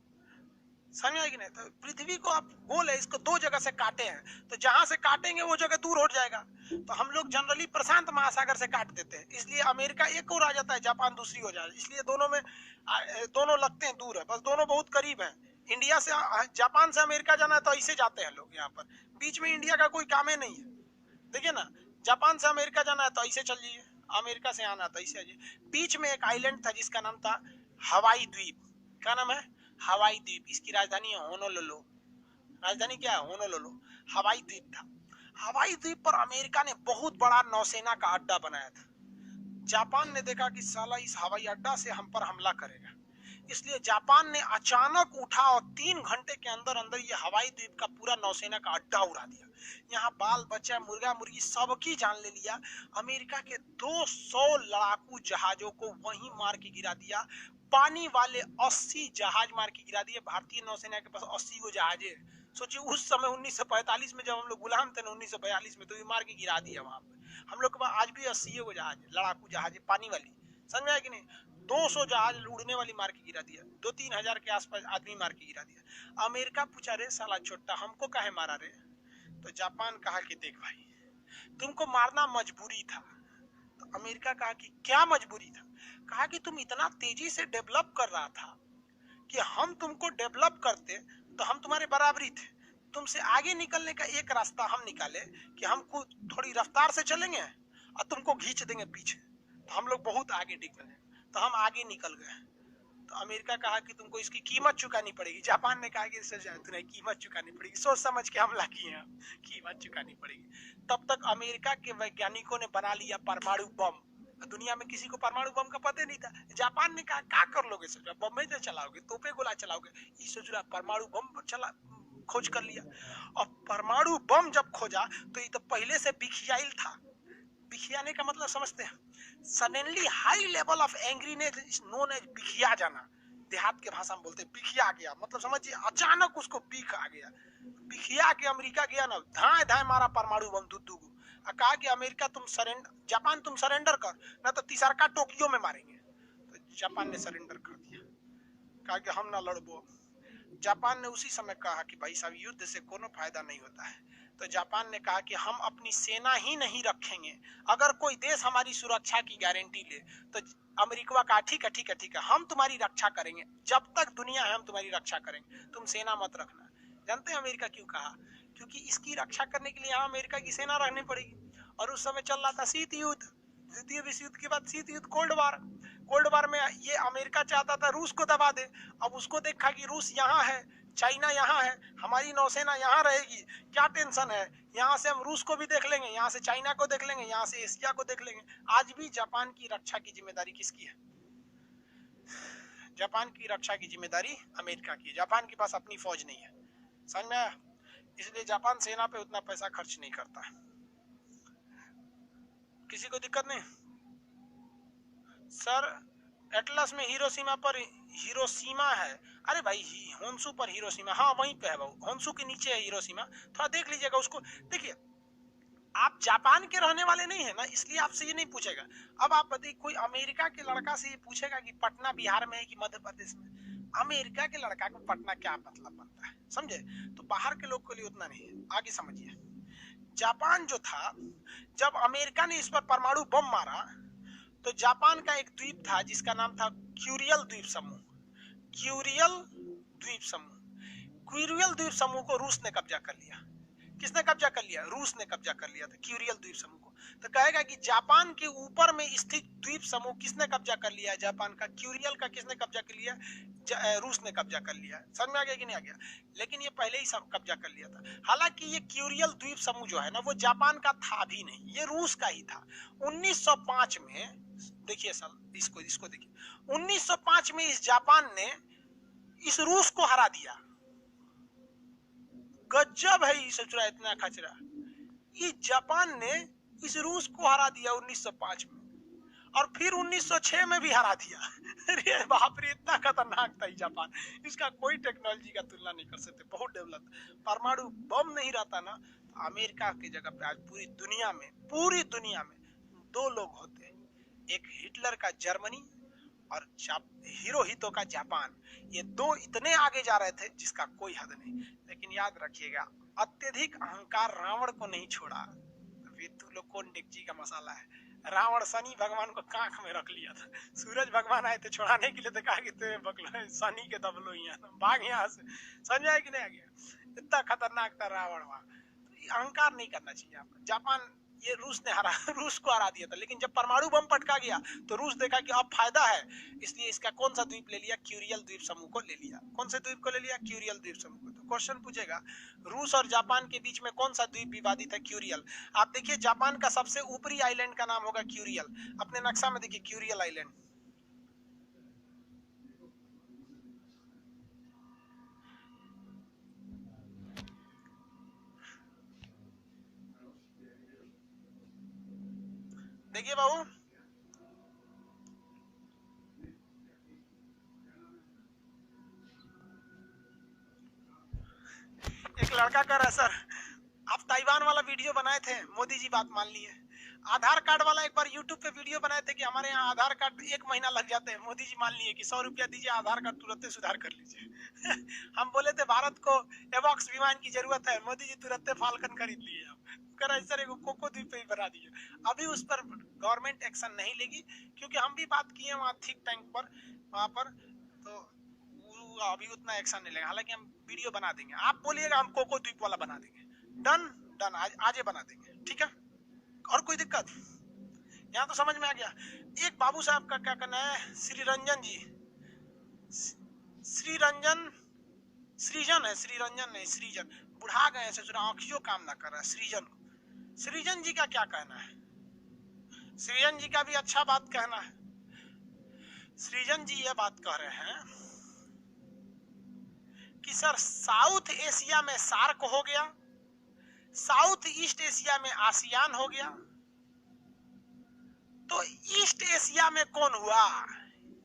समझ में आएगी नहीं? तो पृथ्वी को आप गोल है, इसको दो जगह से काटे हैं, तो जहां से काटेंगे वो जगह दूर हो जाएगा। तो हम लोग जनरली प्रशांत महासागर से काट देते हैं, इसलिए अमेरिका एक और आ जाता है, जापान दूसरी हो जाए, इसलिए दोनों में दोनों लगते हैं दूर है, बस दोनों बहुत करीब हैं। इंडिया से जापान से अमेरिका जाना है तो ऐसे जाते हैं लोग, यहाँ पर बीच में इंडिया का कोई काम ही नहीं है। देखिए ना, जापान से अमेरिका जाना है तो ऐसे चल जाइए, अमेरिका से आना तो ऐसे आइए। बीच में एक आइलैंड था जिसका नाम था हवाई द्वीप। क्या नाम है? हवाई द्वीप। इसकी राजधानी है होनोलुलु। राजधानी क्या है? होनोलुलु। हवाई द्वीप था। हवाई द्वीप पर अमेरिका ने बहुत बड़ा नौसेना का अड्डा बनाया था। जापान ने देखा कि साला इस हवाई अड्डा से हम पर हमला करेगा, इसलिए जापान ने अचानक उठा और 3 घंटे के अंदर अंदर ये हवाई द्वीप का पूरा नौसेना का अड्डा उड़ा दिया। यहाँ बाल बच्चा मुर्गा मुर्गी सबकी जान ले लिया। अमेरिका के 200 लड़ाकू जहाजों को वहीं मार के गिरा दिया। पानी वाले 80 जहाज मार के गिरा दिए। भारतीय नौसेना के पास 80 गो जहाज है। सोचिए उस समय 1945 में जब हम लोग गुलाम थे ना, 1942 में, तो ये मार के गिरा दिया वहां पे। हम लोग के पास आज भी 80 गो जहाज है, लड़ाकू जहाज है, पानी वाली। समझ में आया कि नहीं? 200 जहाज उड़ने वाली मार के गिरा दिया। 2-3 हजार के आसपास आदमी मार के गिरा दिया। अमेरिका पूछा, रे साला छोटा हमको काहे मारा रे? तो जापान कहा कि देख भाई, तुमको मारना मजबूरी था। तो अमेरिका कहा कि क्या मजबूरी था? कहा कि तुम इतना तेजी से डेवलप कर रहा था कि हम तुमको डेवलप करते तो हम तुम्हारे बराबरी थे। तुमसे आगे निकलने का एक रास्ता हम निकाले कि हम थोड़ी रफ्तार से चलेंगे और तुमको खींच देंगे पीछे, तो हम लोग बहुत आगे निकले, तो हम आगे निकल गए। तो अमेरिका कहा कि तुमको इसकी कीमत चुकानी पड़ेगी। जापान ने कहा कि तुम्हें कीमत चुकानी पड़ेगी, सोच समझ के हमला किए हैं, कीमत चुकानी पड़ेगी। तब तक अमेरिका के वैज्ञानिकों ने बना लिया परमाणु बम। दुनिया में किसी को परमाणु बम का पता नहीं था। जापान ने कहा क्या कर लोगे, सोच रहा बम में चलाओगे, तोपे गोला चलाओगे, ये सोच रहा परमाणु बम चला खोज कर लिया। और परमाणु बम जब खोजा तो ये तो पहले से बिखियाइल था। बिखियाने का मतलब समझते हैं? Suddenly high level of angriness is known as बिखिया जाना। देहात के भाषा में बोलते हैं बिखिया गया, मतलब समझिए अचानक उसको बिख आ गया। बिखिया के अमेरिका गया ना, धाए धाए मारा परमाणु बम दुद्दू को, कहा कि अमेरिका तुम सरेंडर, जापान तुम सरेंडर कर, ना तो तीसरका टोक्यो में मारेंगे। तो जापान ने सरेंडर कर दिया, कहा कि हम ना लड़बो। जापान ने उसी समय कहा कि भाई साहब युद्ध से कोनो फायदा नहीं होता है। तो जापान ने कहा कि हम अपनी सेना ही नहीं रखेंगे, अगर कोई देश हमारी सुरक्षा की गारंटी ले। तो अमेरिका कहा ठीक है ठीक है ठीक है, हम तुम्हारी रक्षा करेंगे, जब तक दुनिया है हम तुम्हारी रक्षा करेंगे, तुम सेना मत रखना। जानते हैं अमेरिका क्यों कहा? क्योंकि इसकी रक्षा करने के लिए यहाँ अमेरिका की सेना रखनी पड़ेगी। और उस समय चल रहा था शीत युद्ध, द्वितीय विश्व युद्ध के बाद शीत युद्ध, कोल्ड वार। कोल्ड वार में ये अमेरिका चाहता था रूस को दबा दे। अब उसको देखा कि रूस यहाँ है, चाइना यहाँ है, हमारी नौसेना यहाँ रहेगी, क्या टेंशन है, यहाँ से हम रूस को भी देख लेंगे, यहाँ से चाइना को देख लेंगे, यहाँ से एशिया को देख लेंगे। आज भी जापान की रक्षा की जिम्मेदारी किसकी है? जापान की रक्षा की जिम्मेदारी अमेरिका की है। जापान के पास अपनी फौज नहीं है, समझ में आया? इसलिए जापान सेना पे उतना पैसा खर्च नहीं करता। किसी को दिक्कत नहीं? सर एटलस में हिरोशिमा है। अरे भाई होन्सू पर हिरोशिमा, हाँ वहीं पे है, होन्सू के नीचे है हिरोशिमा, थोड़ा देख लीजिएगा उसको। देखिए आप जापान के रहने वाले नहीं है ना, इसलिए आपसे ये नहीं पूछेगा। अब आप बताइए कोई अमेरिका के लड़का से ये पूछेगा कि पटना बिहार में है कि मध्य प्रदेश में? अमेरिका के लड़का को पटना क्या मतलब बनता है, समझे? तो बाहर के लोग के लिए उतना नहीं है। आगे समझिए, जापान जो था, जब अमेरिका ने इस पर परमाणु बम मारा तो जापान का एक द्वीप था जिसका नाम था क्यूरियल द्वीप समूह। क्यूरियल द्वीप समूह, क्यूरियल द्वीप समूह को रूस ने कब्जा कर लिया। किसने कब्जा कर लिया? रूस ने कब्जा कर लिया था क्यूरियल द्वीप समूह को। तो कहेगा कि जापान के ऊपर में स्थित द्वीप समूह किसने कब्जा कर लिया है? जापान का। क्यूरियल का किसने कब्जा कर लिया? रूस ने कब्जा कर लिया। समझ में आ गया कि नहीं आ गया? लेकिन ये पहले ही सब कब्जा कर लिया था। हालांकि ये क्यूरियल द्वीप समूह जो है ना, वो जापान का था भी नहीं, ये रूस का ही था। 1905 में, देखिए सर इसको देखिए, 1905 में इस जापान ने इस रूस को हरा दिया। गजब है, सोच रहा है इतना खचरा। ये जापान ने इस रूस को हरा दिया 1905 में, और फिर 1906 में भी हरा दिया। अरे बाप रे, इतना खतरनाक था जापान, इसका कोई टेक्नोलॉजी का तुलना नहीं कर सकते, बहुत डेवलप। परमाणु बम नहीं रहता ना अमेरिका की जगह पे आज पूरी दुनिया में दो लोग होते हैं, एक हिटलर का जर्मनी और हिरोहितो का जापान। ये दो इतने आगे जा रहे थे जिसका कोई हद नहीं। लेकिन याद रखिएगा, अत्यधिक अहंकार रावण को नहीं छोड़ा। वेतु लोग कौन डेगची का मसाला है। रावण शनि भगवान को कांख में रख लिया था। सूरज भगवान आए थे छुड़ाने के लिए, तो कहा कि तेरे बकलो शनि के दबलो यहाँ भाग यहाँ से। समझ आया कि नहीं आ गया? इतना खतरनाक था रावण वहां। तो अहंकार नहीं करना चाहिए आपको। जापान ये रूस ने रूस को हरा दिया था, लेकिन जब परमाणु बम पटका गया तो रूस देखा कि अब फायदा है, इसलिए इसका कौन सा द्वीप ले लिया? क्यूरियल द्वीप समूह को ले लिया। कौन से द्वीप को ले लिया? क्यूरियल द्वीप समूह को। तो क्वेश्चन पूछेगा, रूस और जापान के बीच में कौन सा द्वीप विवादित है? क्यूरियल। आप देखिए, जापान का सबसे ऊपरी आइलैंड का नाम होगा क्यूरियल। अपने नक्शा में देखिए क्यूरियल आइलैंड। देखिए बाबू, एक लड़का कह रहा है, सर आप ताइवान वाला वीडियो बनाए थे, मोदी जी बात मान लिए। आधार कार्ड वाला एक बार यूट्यूब पे वीडियो बनाए थे कि हमारे यहाँ आधार कार्ड 1 महीना लग जाते हैं, मोदी जी मान लिए कि 100 रुपया दीजिए, आधार कार्ड तुरंत सुधार कर लीजिए। हम बोले थे भारत को एवॉक्स विमान की जरूरत है, मोदी जी तुरंत फाल्कन खरीद लिए। कह रहा है सर एगो कोको द्वीप पे ही बना दीजिए। अभी उस पर गवर्नमेंट एक्शन नहीं लेगी, क्योंकि हम भी बात किए वहाँ थिंक टैंक पर, वहाँ पर, तो अभी उतना एक्शन नहीं लेगा। हालांकि हम वीडियो बना देंगे, आप बोलिएगा हम कोको द्वीप वाला बना देंगे। डन डन, आज बना देंगे, ठीक है। और कोई दिक्कत यहाँ तो समझ में आ गया। एक बाबू साहब का क्या कहना है, श्री रंजन जी, श्रीजन नहीं, श्रीजन बुढ़ा गए से आंखियों काम ना कर रहा है। श्रीजन जी का क्या कहना है? श्रीजन जी का भी अच्छा बात कहना है। श्रीजन जी ये बात कह रहे हैं कि सर साउथ एशिया में सार्क हो गया, साउथ ईस्ट एशिया में आसियान हो गया, तो ईस्ट एशिया में कौन हुआ?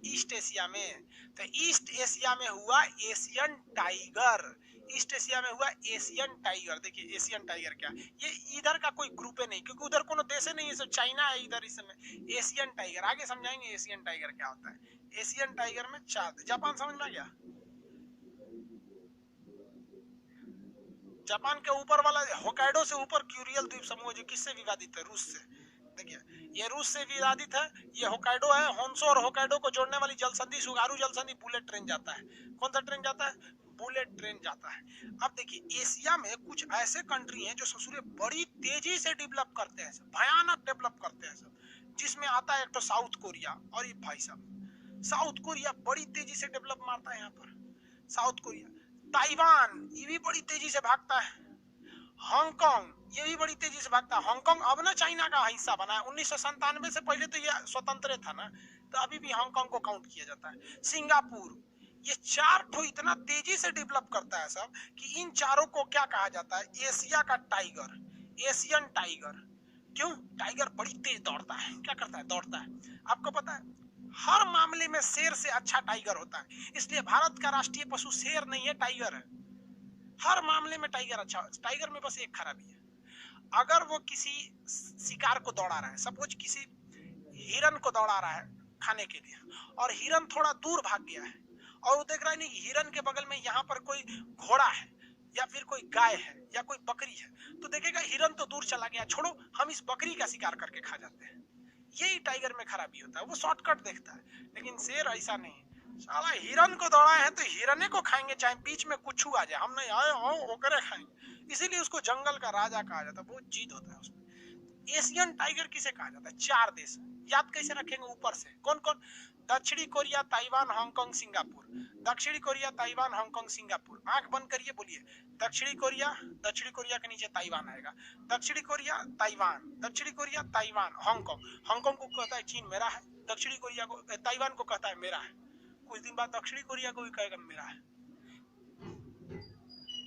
ईस्ट एशिया में, तो ईस्ट एशिया में हुआ एशियन टाइगर। ईस्ट एशिया में हुआ एशियन टाइगर। देखिए एशियन टाइगर क्या, ये इधर का कोई ग्रुप है नहीं, क्योंकि उधर कोनो देश नहीं है, सब चाइना है इधर। इस समय एशियन टाइगर, आगे समझाएंगे एशियन टाइगर क्या होता है। एशियन टाइगर में 4, जापान समझ में आ गया? जापान के ऊपर वाला होकाइडो से ऊपर क्यूरियल द्वीप समूह, जो किससे विवादित है? रूस से। देखिए ये रूस से विवादित है, ये होकाइडो है। होन्सो और होकाइडो को जोड़ने वाली जल संधि, सुगारू जल संधि, बुलेट ट्रेन जाता है। कौन सा ट्रेन जाता है? बुलेट ट्रेन जाता है। अब देखिए एशिया में कुछ ऐसे कंट्री हैं जो ससुरे बड़ी तेजी से डेवलप करते हैं, भयानक डेवलप करते हैं सब, जिसमें आता है एक तो साउथ कोरिया। और ये भाई साहब साउथ कोरिया बड़ी तेजी से डेवलप मारता है यहाँ पर। साउथ कोरिया, ताइवान ये भी बड़ी तेजी से भागता है। हांगकांग ये भी बड़ी तेजी से भागता है। हांगकांग अब ना चाइना का हिस्सा बना है। 1997 से पहले तो ये स्वतंत्र था ना, तो अभी भी हांगकांग को काउंट किया जाता है। सिंगापुर, ये 4 ठो इतना तेजी से डेवलप करता है सब, कि इन चारों को क्या कहा जाता है? एशिया का टाइगर, एशियन टाइगर। क्यों? टाइगर बड़ी तेज दौड़ता है। क्या करता है? दौड़ता है। आपको पता है हर मामले में शेर से अच्छा टाइगर होता है, इसलिए भारत का राष्ट्रीय पशु शेर नहीं है, टाइगर है। हर मामले में टाइगर अच्छा। टाइगर में बस एक खराबी है, अगर वो किसी शिकार को दौड़ा रहा है, सपोज किसी हिरन को दौड़ा रहा है खाने के लिए, और हिरन थोड़ा दूर भाग गया है, और वो देख रहा है नहीं हिरन के बगल में यहाँ पर कोई घोड़ा है, या फिर कोई गाय है, या कोई बकरी है, तो देखेगा हिरन तो दूर चला गया, छोड़ो हम इस बकरी का शिकार करके खा जाते हैं। यही टाइगर में खराबी होता है, वो शॉर्टकट देखता है। लेकिन शेर ऐसा नहीं, साला हिरन को दौड़ाए हैं तो हिरने को खाएंगे, चाहे बीच में कुछ आ जाए, हम नहीं आए हो ओकरे खाएंगे। इसीलिए उसको जंगल का राजा कहा जाता है, बहुत जीत होता है उसमें। एशियन टाइगर किसे कहा जाता है? 4 देश याद कैसे रखेंगे ऊपर से? कौन कौन? दक्षिणी कोरिया, ताइवान, हांगकांग, सिंगापुर। दक्षिणी कोरिया, ताइवान, हांगकांग, सिंगापुर। आंख बंद करिए, बोलिए दक्षिणी कोरिया। दक्षिणी कोरिया के नीचे ताइवान आएगा। दक्षिणी कोरिया, ताइवान, दक्षिणी कोरिया, ताइवान, हांगकांग। हांगकांग को कहता है चीन मेरा है, दक्षिणी कोरिया को, ताइवान को कहता है मेरा है। कुछ दिन बाद दक्षिणी कोरिया को भी कहेगा मेरा है।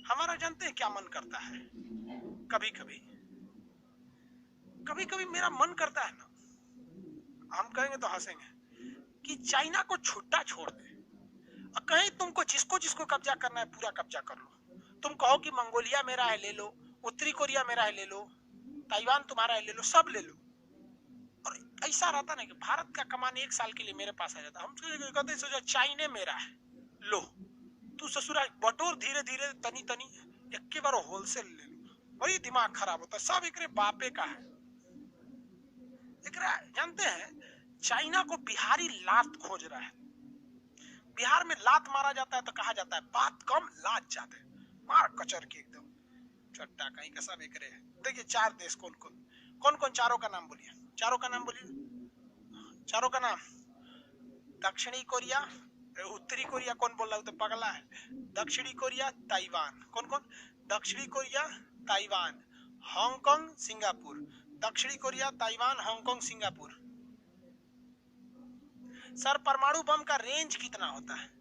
हमारा जानते हैं क्या मन करता है? कभी कभी कभी कभी मेरा मन करता है ना, हम कहेंगे तो हंसेंगे, कि चाइना को छुट्टा छोड़ दे, और कहीं तुमको जिसको जिसको कब्जा करना है पूरा कब्जा कर लो। तुम कहो कि मंगोलिया मेरा है, ले लो, उत्तरी कोरिया मेरा है ले लो, ताइवान तुम्हारा है ले लो, सब ले लो। और ऐसा रहता ना कि भारत का कमान 1 साल के लिए मेरे पास आ जाता, हम कहते सोचो चाइना मेरा है, लो तू ससुरा बटोर धीरे धीरे तनी तनी एक बार होलसेल ले लो। बड़ी दिमाग खराब होता है, सब एक बापे का है। एक जानते हैं चाइना को बिहारी लात खोज रहा है। बिहार में लात मारा जाता है तो कहा जाता है बात कम लात ज्यादा, मार कचर के एकदम चट्टा कहीं का सब एक रहे। देखिए 4 देश कौन कौन चारों का नाम बोलिए, चारों का नाम बोलिए, चारों का नाम। दक्षिणी कोरिया, उत्तरी कोरिया कौन बोल रहा है तो पगला है। दक्षिणी कोरिया, ताइवान, कौन कौन? दक्षिणी कोरिया, ताइवान, हांगकांग, सिंगापुर। दक्षिणी Korea, Taiwan, Hong Kong, Singapore. Sir परमाणु बम का रेंज कितना होता है?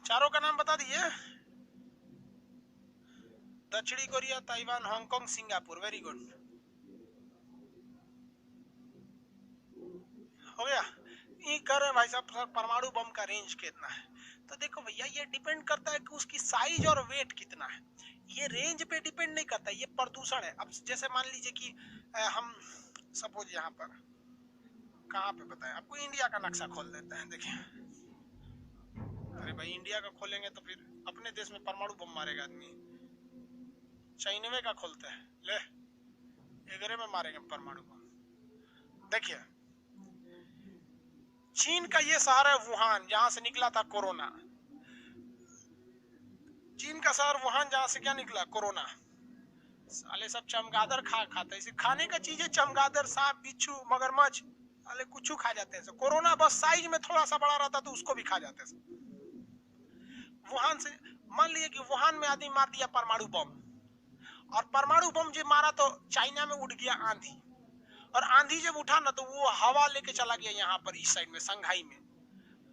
चारों का नाम बता दिए। दक्षिणी Korea, Taiwan, Hong Kong, Singapore. Very good, हो गया। ये कर रहे भाई साहब परमाणु बम का रेंज कितना है? तो देखो भैया ये डिपेंड करता है कि उसकी साइज और वेट कितना है। ये रेंज पे डिपेंड नहीं करता, ये प्रदूषण है। अब जैसे मान लीजिए कि हम सपोज यहाँ पर कहाँ पे बताएं आपको, इंडिया का नक्शा खोल देते हैं। देखिए, अरे भाई इंडिया का खोलेंगे तो फिर अपने देश में परमाणु बम मारेगा आदमी। चाइनवे का खोलते हैं, ले एगरे में मारेंगे परमाणु बम। देखिए चीन का ये शहर है वुहान, जहां से निकला था कोरोना। चीन का शहर वुहान, जहां से क्या निकला? कोरोना। साले सब चमगादड़ खाते हैं। खाने का चीजें चमगादड़, सांप, बिच्छू, मगरमच्छ, साले कुछ खा जाते हैं। कोरोना बस साइज में थोड़ा सा बड़ा रहता तो उसको भी खा जाते हैं। वुहान से मान लिया कि वुहान में आदमी मार दिया परमाणु बम, और परमाणु बम जब मारा तो चाइना में उड़ गया आंधी, और आंधी जब उठा ना तो वो हवा लेके चला गया यहाँ पर इस साइड में संघाई में।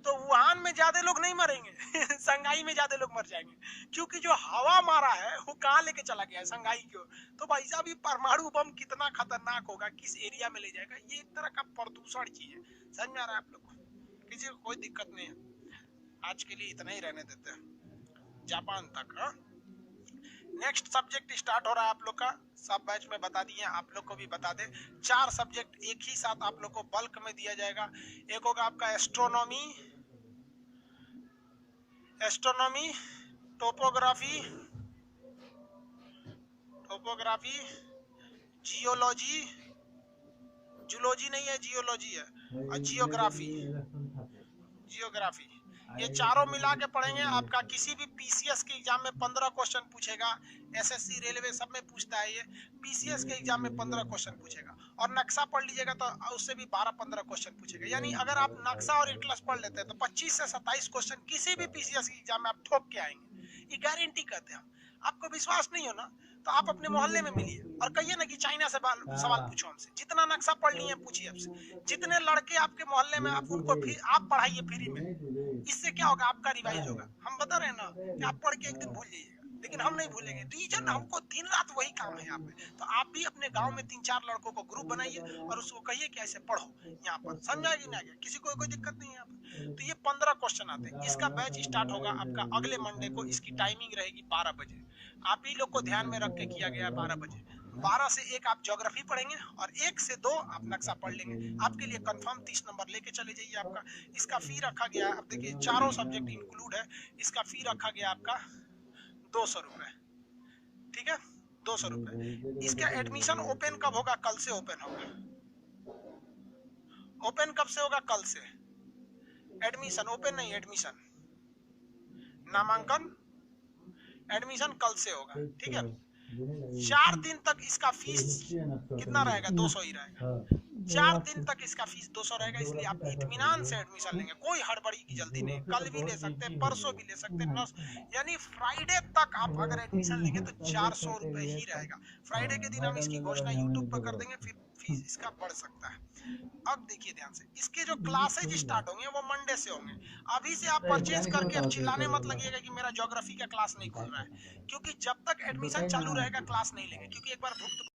तो वुहान में ज्यादा लोग नहीं मरेंगे संघाई में ज्यादा लोग मर जाएंगे, क्योंकि जो हवा मारा है वो कहाँ लेके चला गया है? संघाई को। तो भाई साहब ये परमाणु बम कितना खतरनाक होगा, किस एरिया में ले जाएगा, ये एक तरह का प्रदूषण चीज है। समझ में आ रहा है आप लोग को? किसी को कोई दिक्कत नहीं है। आज के लिए इतना ही रहने देते हैं, जापान तक। हाँ, नेक्स्ट सब्जेक्ट स्टार्ट हो रहा है आप लोग का, सब बैच में बता दिए, आप लोग को भी बता दे। 4 सब्जेक्ट एक ही साथ आप लोग को बल्क में दिया जाएगा। एक होगा आपका एस्ट्रोनॉमी, टोपोग्राफी, जियोलॉजी, जूलॉजी नहीं है, जियोलॉजी है, और जियोग्राफी। ये चारों मिला के पढ़ेंगे। आपका किसी भी पीसीएस के एग्जाम में 15 क्वेश्चन पूछेगा, एसएससी, रेलवे सब में पूछता है ये। पीसीएस के एग्जाम में 15 क्वेश्चन पूछेगा, और नक्शा पढ़ लीजिएगा तो उससे भी 12-15 क्वेश्चन पूछेगा। यानी अगर आप नक्शा और एटलस पढ़ लेते हैं तो 25 से 27 क्वेश्चन किसी भी पीसीएस के एग्जाम में आप ठोक के आएंगे, ये गारंटी करते हैं हम। आपको विश्वास नहीं हो ना तो आप अपने मोहल्ले में मिलिए और कहिए ना कि चाइना से सवाल पूछो हमसे। जितना नक्शा पढ़ लिए पूछिए हमसे। जितने लड़के आपके मोहल्ले में, आप उनको आप पढ़ाइए फ्री में। इससे क्या होगा? आपका रिवाइज होगा। हम बता रहे हैं ना कि आप पढ़ के एक दिन भूल जाइएगा, लेकिन हम नहीं भूलेंगे। रीजन हमको दिन रात वही काम है यहाँ पे। तो आप भी अपने गांव में 3-4 लड़कों को ग्रुप बनाइए और उसको कहिए कि ऐसे पढ़ो यहाँ पर। समझा कि नहीं? किसी को कोई दिक्कत नहीं है यहाँ पर। तो ये 15 क्वेश्चन आते हैं। इसका बैच स्टार्ट होगा आपका अगले मंडे को। इसकी टाइमिंग रहेगी 12 बजे। आप ही लोग को ध्यान में रख के किया गया है 12 बजे। 12 से 1 आप ज्योग्राफी पढ़ेंगे और 1 से 2 आप नक्शा पढ़ लेंगे। आपके लिए कंफर्म 30 नंबर लेके चले जाइए आपका। इसका फी रखा गया है, अब देखिए चारों सब्जेक्ट इंक्लूड है। इसका फी रखा गया आपका 200 रुपए। ठीक है, 200 रुपए। इसका एडमिशन ओपन कब होगा? कल से ओपन होगा। ओपन कब से होगा? कल से। एडमिशन ओपन नहीं, एडमिशन, नामांकन, एडमिशन कल से होगा। ठीक है, 4 दिन तक इसका फीस कितना रहेगा? 200 ही रहेगा। 4 दिन तक इसका फीस 200 रहेगा। इसलिए आप इत्मीनान से एडमिशन लेंगे, कोई हड़बड़ी की जल्दी नहीं। कल भी ले सकते हैं, परसों भी ले सकते हैं, यानी फ्राइडे तक आप अगर एडमिशन लेंगे तो 400 रुपए ही रहेगा। फ्राइडे के दिन हम इसकी घोषणा यूट्यूब पर कर देंगे, फिर इसका बढ़ सकता है। अब देखिए ध्यान से, इसके जो क्लासेज स्टार्ट होंगे वो मंडे से होंगे। अभी से आप परचेज करके अब चिल्लाने मत लगिएगा कि मेरा ज्योग्राफी का क्लास नहीं खुल रहा है, क्योंकि जब तक एडमिशन चालू रहेगा क्लास नहीं लेंगे, क्योंकि एक बार भुगत